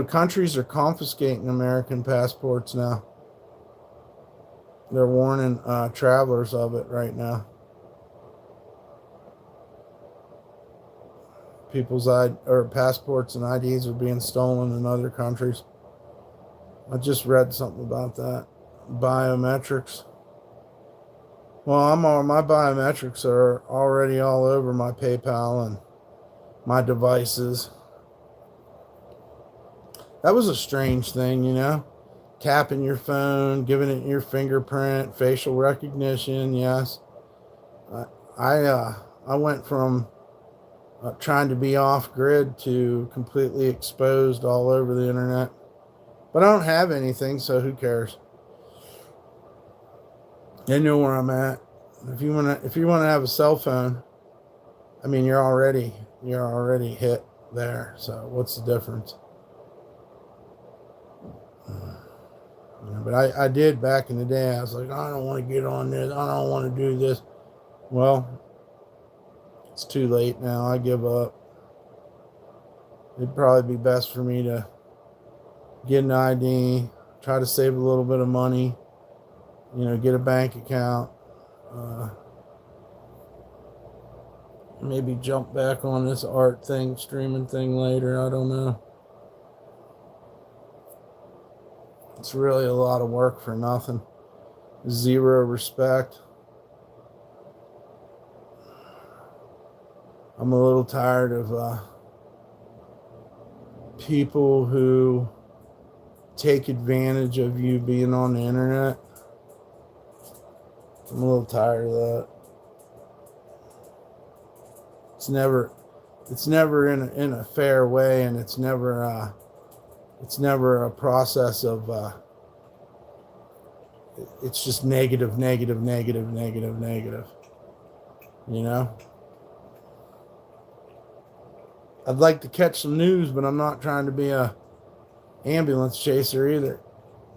Countries are confiscating American passports now. They're warning travelers of it right now. People's passports and IDs are being stolen in other countries. I just read something about that. Biometrics. Well, my biometrics are already all over my PayPal and my devices. That was a strange thing, Tapping your phone, giving it your fingerprint, facial recognition. Yes, I went from trying to be off grid to completely exposed all over the internet. But I don't have anything, so who cares? They know where I'm at. If you wanna have a cell phone, I mean you're already hit there. So what's the difference? But I did back in the day. I was like, I don't want to get on this. I don't want to do this. Well, it's too late now. I give up. It'd probably be best for me to get an ID, try to save a little bit of money, get a bank account, maybe jump back on this art thing, streaming thing later. I don't know. It's really a lot of work for nothing. Zero respect. I'm a little tired of people who take advantage of you being on the internet. I'm a little tired of that. It's never in a fair way, and it's never a process of it's just negative. I'd like to catch some news, but I'm not trying to be a ambulance chaser either.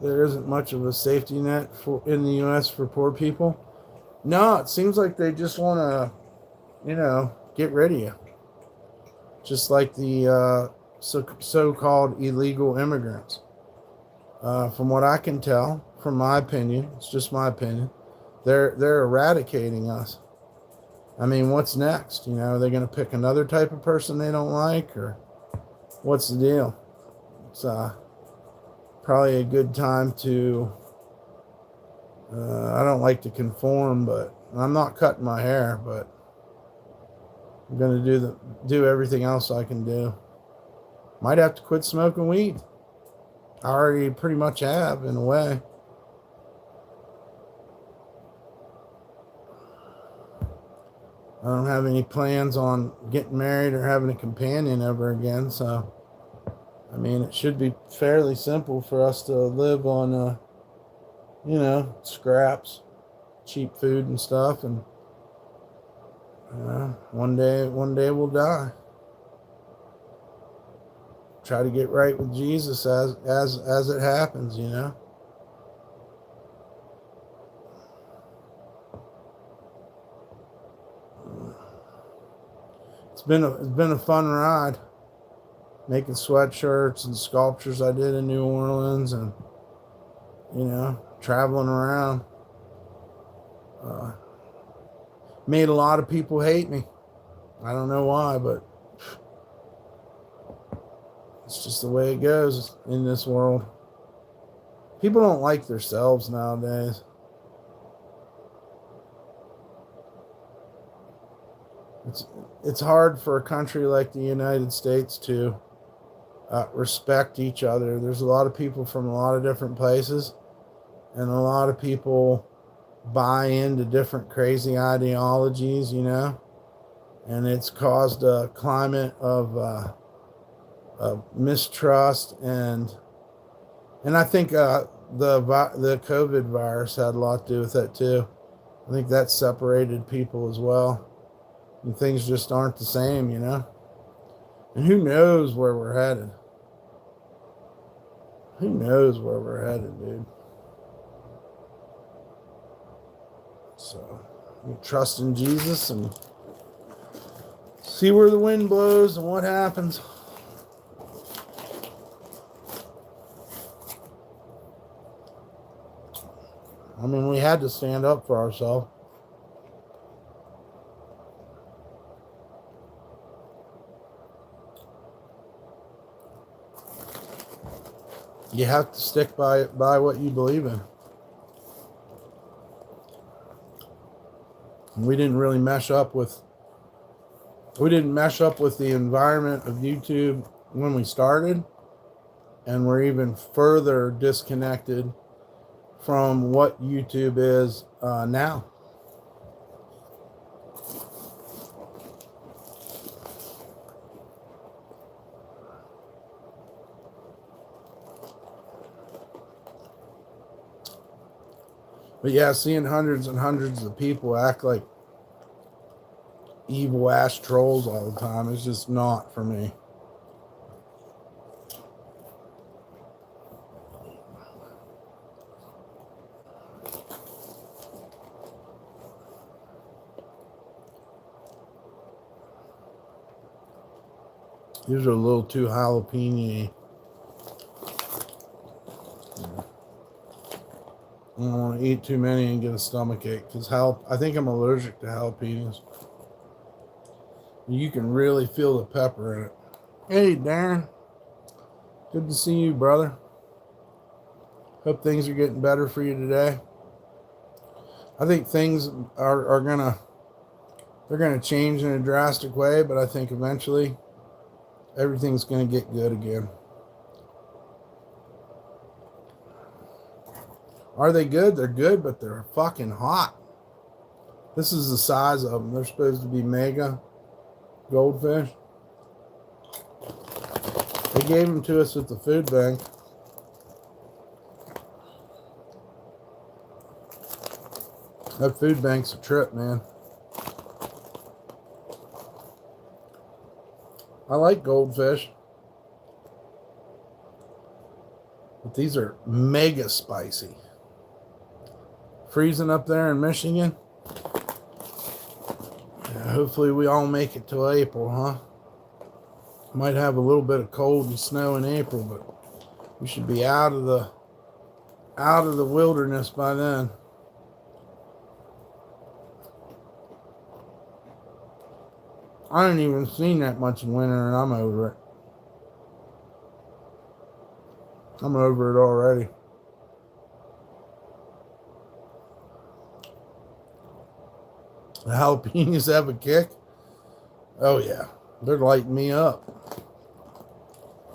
There isn't much of a safety net in the U.S. for poor people. No, it seems like they just want to, get rid of you. Just like the so-called illegal immigrants. From what I can tell, from my opinion, it's just my opinion, they're eradicating us. I mean, what's next? Are they going to pick another type of person they don't like, or what's the deal? It's probably a good time to, I don't like to conform, but I'm not cutting my hair, but I'm going to do everything else I can do. Might have to quit smoking weed. I already pretty much have, in a way. I don't have any plans on getting married or having a companion ever again. So, I mean, it should be fairly simple for us to live on, you know, scraps, cheap food and stuff. And, one day we'll die. Try to get right with Jesus as it happens, you know. It's been a fun ride, making sweatshirts and sculptures I did in New Orleans, and you know, traveling around. Made a lot of people hate me. I don't know why, but it's just the way it goes in this world. People don't like themselves nowadays. It's hard for a country like the United States to respect each other. There's a lot of people from a lot of different places, and a lot of people buy into different crazy ideologies, you know, and it's caused a climate of mistrust, and I think the COVID virus had a lot to do with that too. I think that separated people as well, and things just aren't the same, you know. And who knows where we're headed? Who knows where we're headed, dude? So, we trust in Jesus and see where the wind blows and what happens. I mean, we had to stand up for ourselves. You have to stick by what you believe in. And we didn't mesh up with the environment of YouTube when we started, and we're even further disconnected from what YouTube is now. But yeah, seeing hundreds and hundreds of people act like evil ass trolls all the time is just not for me. These are a little too jalapeno-y. I don't want to eat too many and get a stomach ache because I think I'm allergic to jalapenos. You can really feel the pepper in it. Hey, Darren. Good to see you, brother. Hope things are getting better for you today. I think things are gonna change in a drastic way, but I think eventually everything's gonna get good again. Are they good? They're good, but they're fucking hot. This is the size of them. They're supposed to be mega goldfish. They gave them to us at the food bank. That food bank's a trip, man. I like goldfish, but these are mega spicy. Freezing up there in Michigan. Yeah, hopefully we all make it till April, huh? Might have a little bit of cold and snow in April, but we should be out of the wilderness by then. I ain't even seen that much in winter, and I'm over it. I'm over it already. The jalapenos have a kick. Oh yeah, they're lighting me up.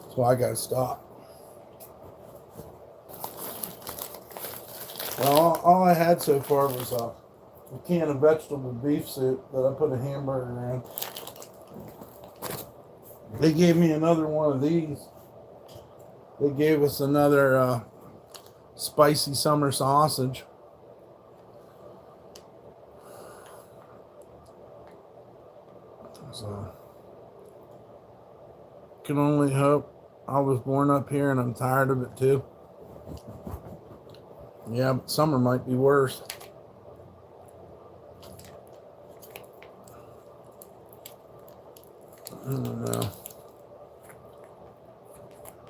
That's why I gotta stop. Well, all I had so far was a can of vegetable beef soup that I put a hamburger in. They gave me another one of these. They gave us another spicy summer sausage. So, can only hope. I was born up here and I'm tired of it too. Yeah, but summer might be worse. I don't know.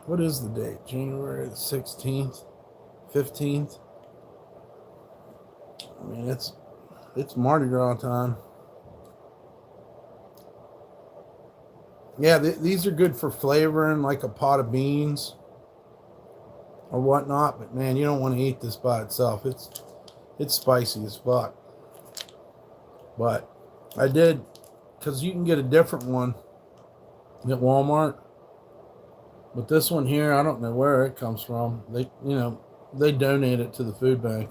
What is the date? January the 16th? 15th? I mean, it's Mardi Gras time. Yeah, these are good for flavoring, like a pot of beans or whatnot. But man, you don't want to eat this by itself. It's spicy as fuck. But I did, because you can get a different one at Walmart. But this one here, I don't know where it comes from. They donate it to the food bank.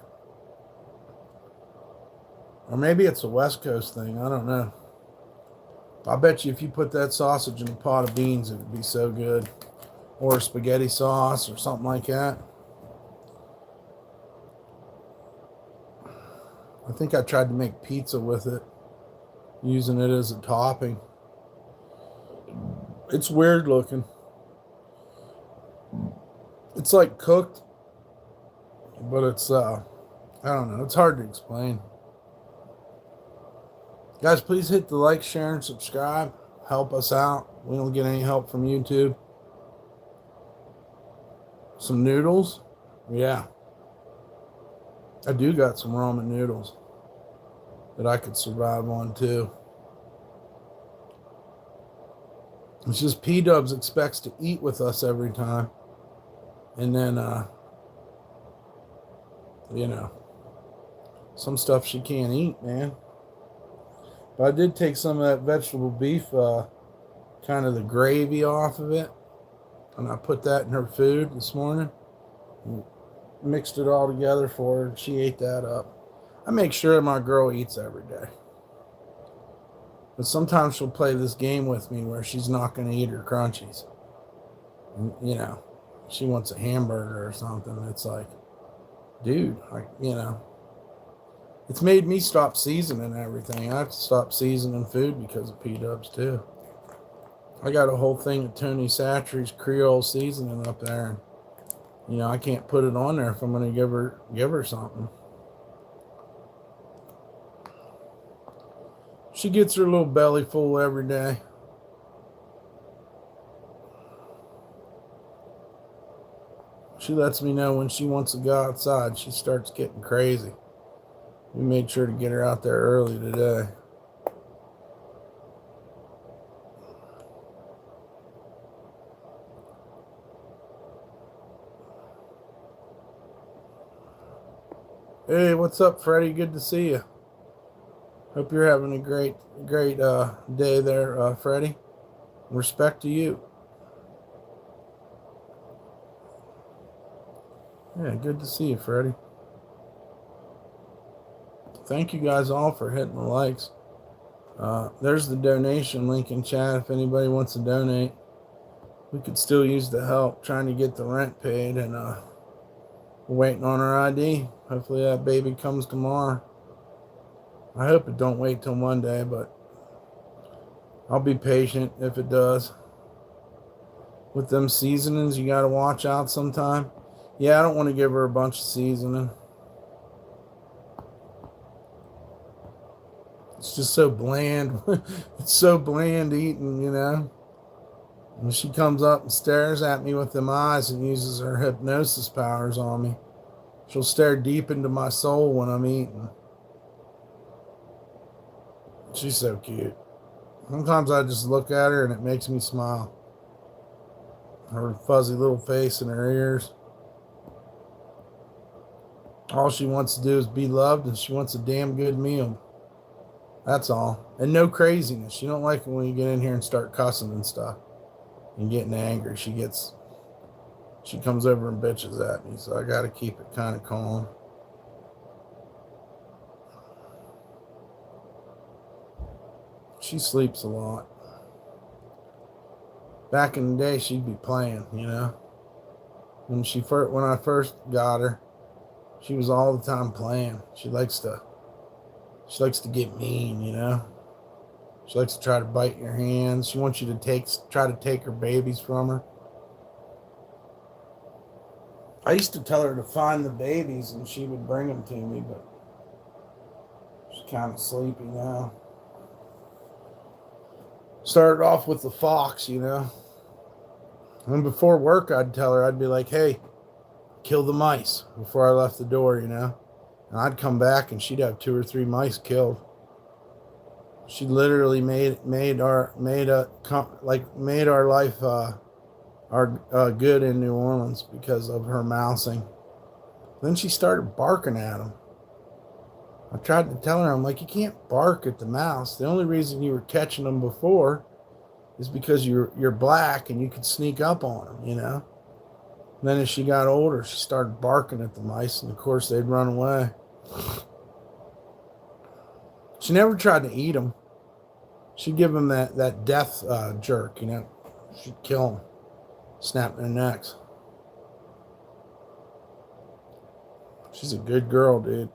Or maybe it's a West Coast thing. I don't know. I bet you if you put that sausage in a pot of beans, it would be so good. Or spaghetti sauce or something like that. I think I tried to make pizza with it, using it as a topping. It's weird looking. It's like cooked, but it's, I don't know. It's hard to explain. Guys, please hit the like, share, and subscribe. Help us out. We don't get any help from YouTube. Some noodles? Yeah. I do got some ramen noodles that I could survive on too. It's just P-Dubs expects to eat with us every time. And then, some stuff she can't eat, man. But I did take some of that vegetable beef, kind of the gravy off of it. And I put that in her food this morning. Mixed it all together for her. And she ate that up. I make sure my girl eats every day. But sometimes she'll play this game with me where she's not going to eat her crunchies. And, she wants a hamburger or something. It's like, dude, it's made me stop seasoning everything. I have to stop seasoning food because of P-Dubs too. I got a whole thing of Tony Satchery's Creole seasoning up there, and I can't put it on there if I'm going to give her something. She gets her little belly full every day. She lets me know when she wants to go outside. She starts getting crazy. We made sure to get her out there early today. Hey, what's up, Freddie? Good to see you. Hope you're having a great day there, Freddie. Respect to you. Yeah, good to see you, Freddie. Thank you guys all for hitting the likes. There's the donation link in chat if anybody wants to donate. We could still use the help trying to get the rent paid, and we're waiting on our ID. Hopefully that baby comes tomorrow. I hope it don't wait till Monday, but I'll be patient if it does. With them seasonings, you got to watch out sometime. Yeah, I don't want to give her a bunch of seasoning. It's just so bland. It's so bland eating, When she comes up and stares at me with them eyes and uses her hypnosis powers on me, she'll stare deep into my soul when I'm eating. She's so cute. Sometimes I just look at her and it makes me smile. Her fuzzy little face and her ears. All she wants to do is be loved, and she wants a damn good meal. That's all. And no craziness. She don't like it when you get in here and start cussing and stuff and getting angry. She comes over and bitches at me, so I got to keep it kind of calm. She sleeps a lot. Back in the day, she'd be playing, you know. When I first got her, she was all the time playing. She likes to get mean, you know. She likes to try to bite your hands. She wants you to try to take her babies from her. I used to tell her to find the babies and she would bring them to me, but she's kind of sleepy now. Started off with the fox, you know. And before work, I'd tell her, I'd be like, hey, kill the mice before I left the door, you know. And I'd come back and she'd have 2 or 3 mice killed. She literally made our life good in New Orleans because of her mousing. Then she started barking at them. I tried to tell her, I'm like, you can't bark at the mouse. The only reason you were catching them before is because you're black and you could sneak up on them, you know. And then as she got older, she started barking at the mice, and of course they'd run away. She never tried to eat them. She'd give them that death jerk, you know. She'd kill them, snap their necks. She's a good girl, dude.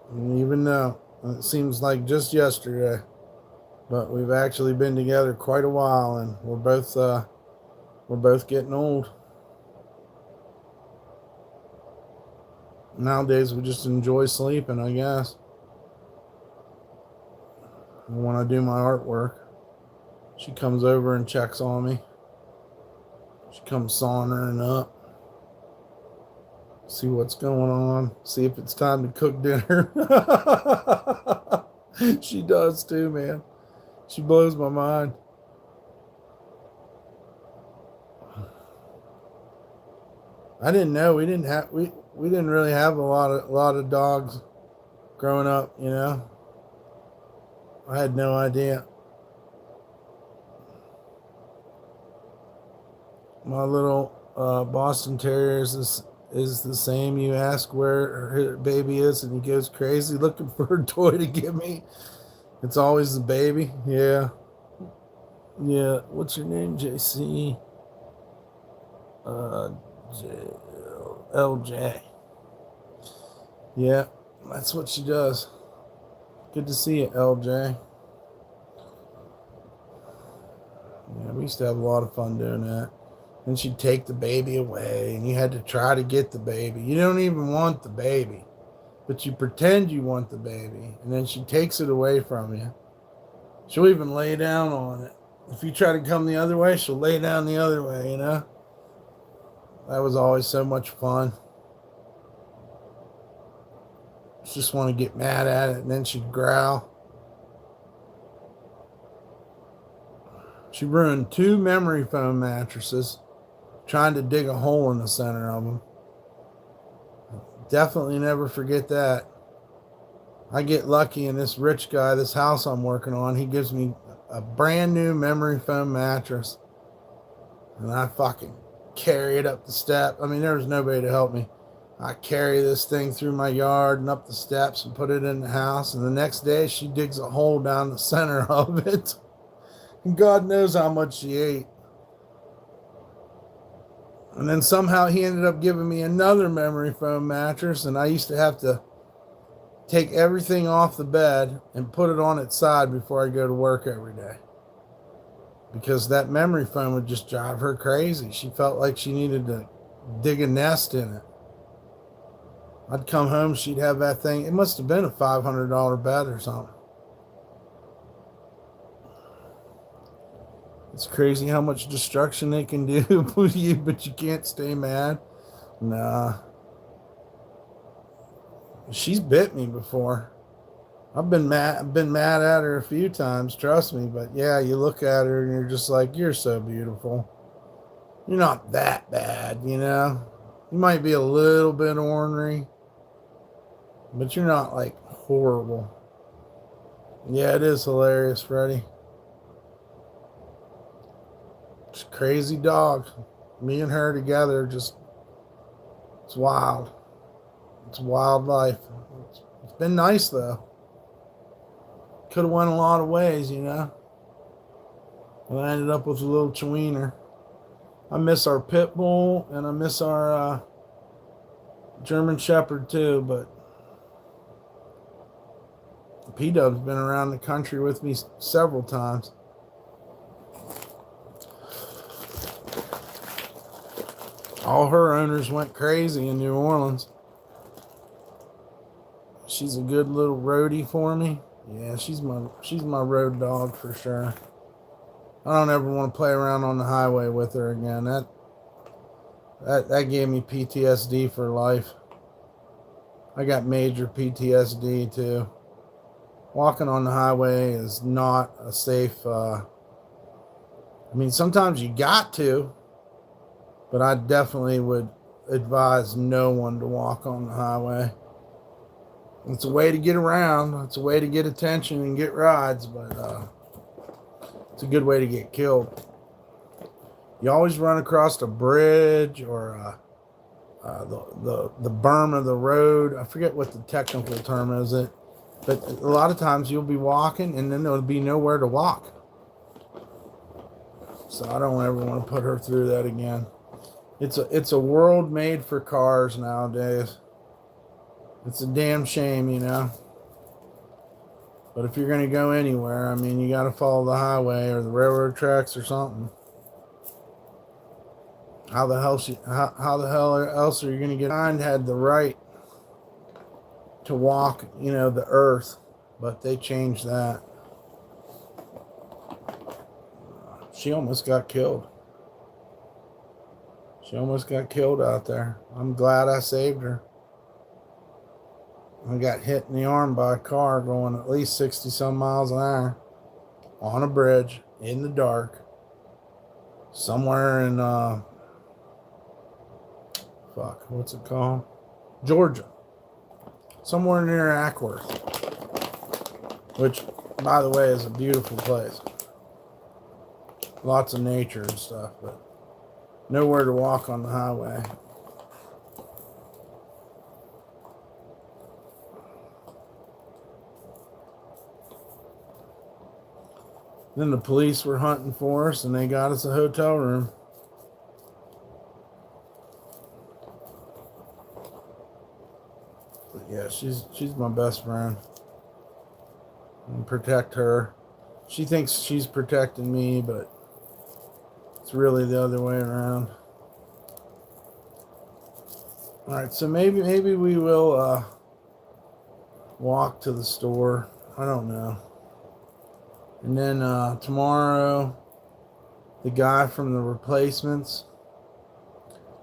And even though it seems like just yesterday, but we've actually been together quite a while, and we're both getting old. Nowadays, we just enjoy sleeping, I guess. And when I do my artwork, she comes over and checks on me. She comes sauntering up. See what's going on. See if it's time to cook dinner. She does too, man. She blows my mind. I didn't know we didn't really have a lot of dogs growing up, you know. I had no idea. My little Boston Terrier is the same. You ask where her baby is, and he goes crazy looking for a toy to give me. It's always the baby. Yeah. Yeah. What's your name, JC? LJ. Yeah, that's what she does. Good to see you, LJ. Yeah, we used to have a lot of fun doing that. And she'd take the baby away, and you had to try to get the baby. You don't even want the baby, but you pretend you want the baby, and then she takes it away from you. She'll even lay down on it. If you try to come the other way, she'll lay down the other way, you know? That was always so much fun. Just want to get mad at it, and then she'd growl. She ruined 2 memory foam mattresses trying to dig a hole in the center of them. Definitely never forget that. I get lucky, and this rich guy, this house I'm working on, he gives me a brand new memory foam mattress. And I fucking carry it up the step. I mean, there was nobody to help me. I carry this thing through my yard and up the steps and put it in the house. And the next day, she digs a hole down the center of it. And God knows how much she ate. And then somehow he ended up giving me another memory foam mattress. And I used to have to take everything off the bed and put it on its side before I go to work every day. Because that memory foam would just drive her crazy. She felt like she needed to dig a nest in it. I'd come home, she'd have that thing. It must have been a $500 bed or something. It's crazy how much destruction they can do with you, but you can't stay mad. Nah. She's bit me before. I've been mad at her a few times, trust me. But yeah, you look at her and you're just like, you're so beautiful. You're not that bad, you know. You might be a little bit ornery, but you're not like horrible. Yeah, it is hilarious, Freddie. It's a crazy dog. Me and her together, just, it's wild. It's wild life. It's been nice though. Could have went a lot of ways, you know. And I ended up with a little tweener. I miss our pit bull and I miss our German Shepherd too, but P-Dub's been around the country with me several times. All her owners went crazy in New Orleans. She's a good little roadie for me. Yeah, she's my road dog for sure. I don't ever want to play around on the highway with her again. That gave me PTSD for life. I got major PTSD too. Walking on the highway is not a safe. I mean, sometimes you got to, but I definitely would advise no one to walk on the highway. It's a way to get around. It's a way to get attention and get rides, but it's a good way to get killed. You always run across a bridge or the berm of the road. I forget what the technical term is, but a lot of times you'll be walking and then there'll be nowhere to walk. So I don't ever want to put her through that again. It's a world made for cars nowadays. It's a damn shame, you know. But if you're going to go anywhere, I mean, you got to follow the highway or the railroad tracks or something. How the hell else are you going to get? I had the right to walk, you know, the earth, but they changed that. She almost got killed. She almost got killed out there. I'm glad I saved her. I got hit in the arm by a car going at least 60 some miles an hour on a bridge in the dark somewhere in what's it called? Georgia. Somewhere near Ackworth, which, by the way, is a beautiful place. Lots of nature and stuff, but nowhere to walk on the highway. Then the police were hunting for us and they got us a hotel room. But yeah, she's my best friend. And protect her. She thinks she's protecting me, but it's really the other way around. Alright, so maybe we will walk to the store. I don't know. And then tomorrow, the guy from the Replacements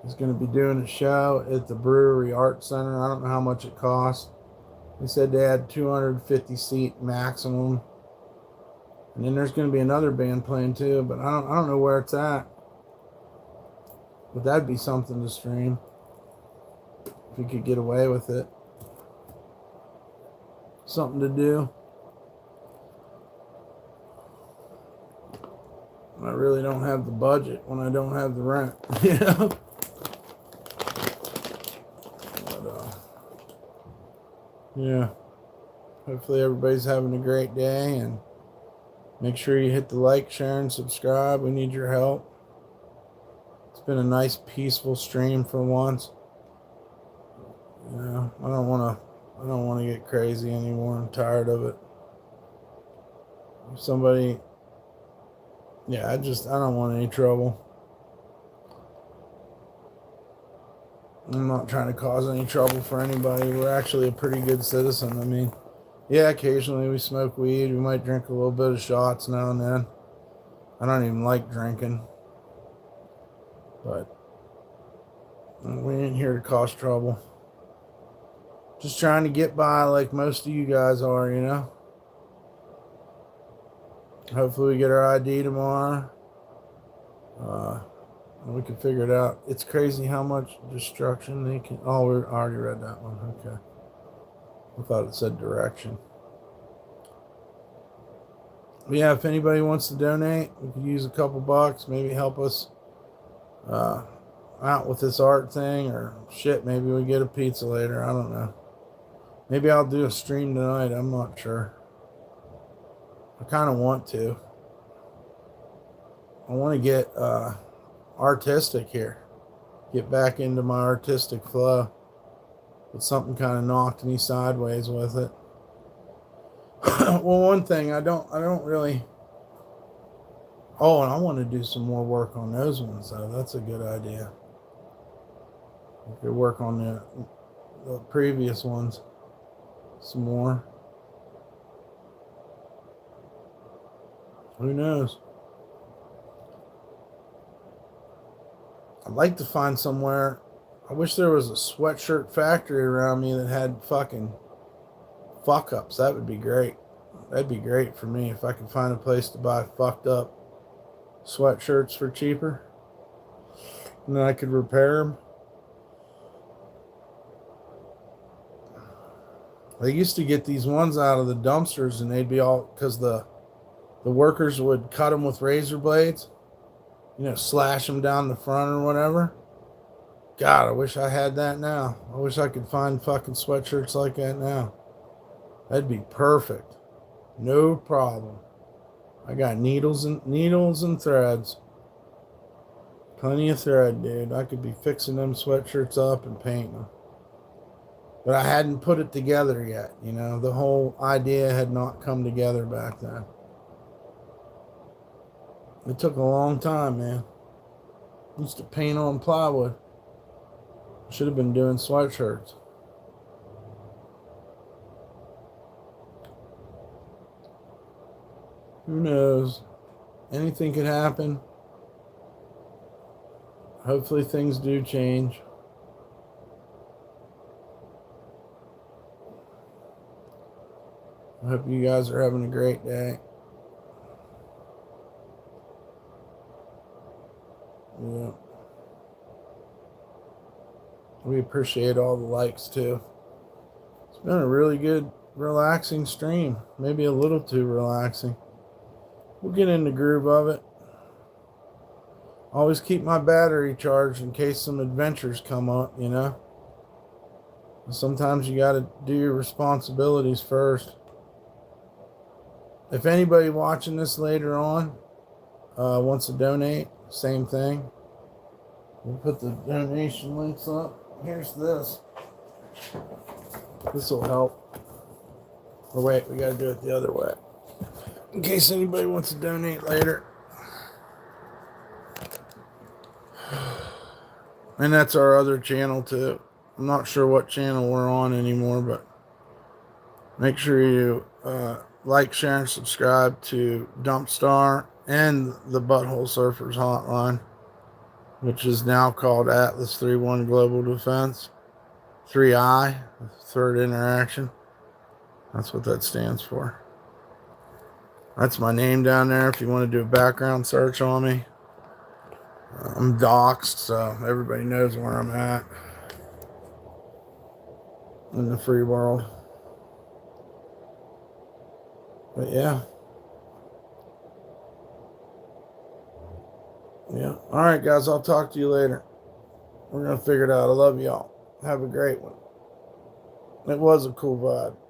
is going to be doing a show at the Brewery Art Center. I don't know how much it costs. They said they had 250 seat maximum. And then there's going to be another band playing too, but I don't know where it's at. But that'd be something to stream if you could get away with it. Something to do. I really don't have the budget when I don't have the rent, you know. But yeah. Hopefully everybody's having a great day, and make sure you hit the like, share, and subscribe. We need your help. It's been a nice, peaceful stream for once. You know, I don't want to get crazy anymore. I'm tired of it. If somebody, yeah, I don't want any trouble. I'm not trying to cause any trouble for anybody. We're actually a pretty good citizen. I mean, yeah, occasionally we smoke weed. We might drink a little bit of shots now and then. I don't even like drinking. But we ain't here to cause trouble. Just trying to get by like most of you guys are, you know. Hopefully we get our ID tomorrow. And we can figure it out. It's crazy how much destruction they can... Oh, I already read that one. Okay. I thought it said direction. But yeah, if anybody wants to donate, we could use a couple bucks. Maybe help us out with this art thing. Or shit, maybe we get a pizza later. I don't know. Maybe I'll do a stream tonight. I'm not sure. I kind of want to. I want to get artistic here. Get back into my artistic flow. But something kind of knocked me sideways with it. Well, one thing I don't really. Oh, and I want to do some more work on those ones though. That's a good idea. I could work on the previous ones some more. Who knows? I'd like to find somewhere. I wish there was a sweatshirt factory around me that had fucking fuck ups. That would be great. That'd be great for me if I could find a place to buy fucked up sweatshirts for cheaper. And then I could repair them. They used to get these ones out of the dumpsters and they'd be all, because the workers would cut them with razor blades, you know, slash them down the front or whatever. God, I wish I had that now. I wish I could find fucking sweatshirts like that now. That'd be perfect. No problem. I got needles and threads. Plenty of thread, dude. I could be fixing them sweatshirts up and painting them. But I hadn't put it together yet, you know. The whole idea had not come together back then. It took a long time, man. Used to paint on plywood. Should have been doing sweatshirts. Who knows? Anything could happen. Hopefully things do change. I hope you guys are having a great day. Yeah. We appreciate all the likes too. It's been a really good, relaxing stream. Maybe a little too relaxing. We'll get in the groove of it. Always keep my battery charged in case some adventures come up, you know. Sometimes you got to do your responsibilities first. If anybody watching this later on wants to donate, same thing. We'll put the donation links up. Here's this. This will help. Or wait, we got to do it the other way. In case anybody wants to donate later. And that's our other channel too. I'm not sure what channel we're on anymore, but make sure you like, share, and subscribe to DumpStarr and the Butthole Surfers Hotline, which is now called Atlas 31 Global Defense. 3I, Third Interaction. That's what that stands for. That's my name down there if you want to do a background search on me. I'm doxxed, so everybody knows where I'm at in the free world. But yeah. Yeah. All right, guys. I'll talk to you later. We're going to figure it out. I love y'all. Have a great one. It was a cool vibe.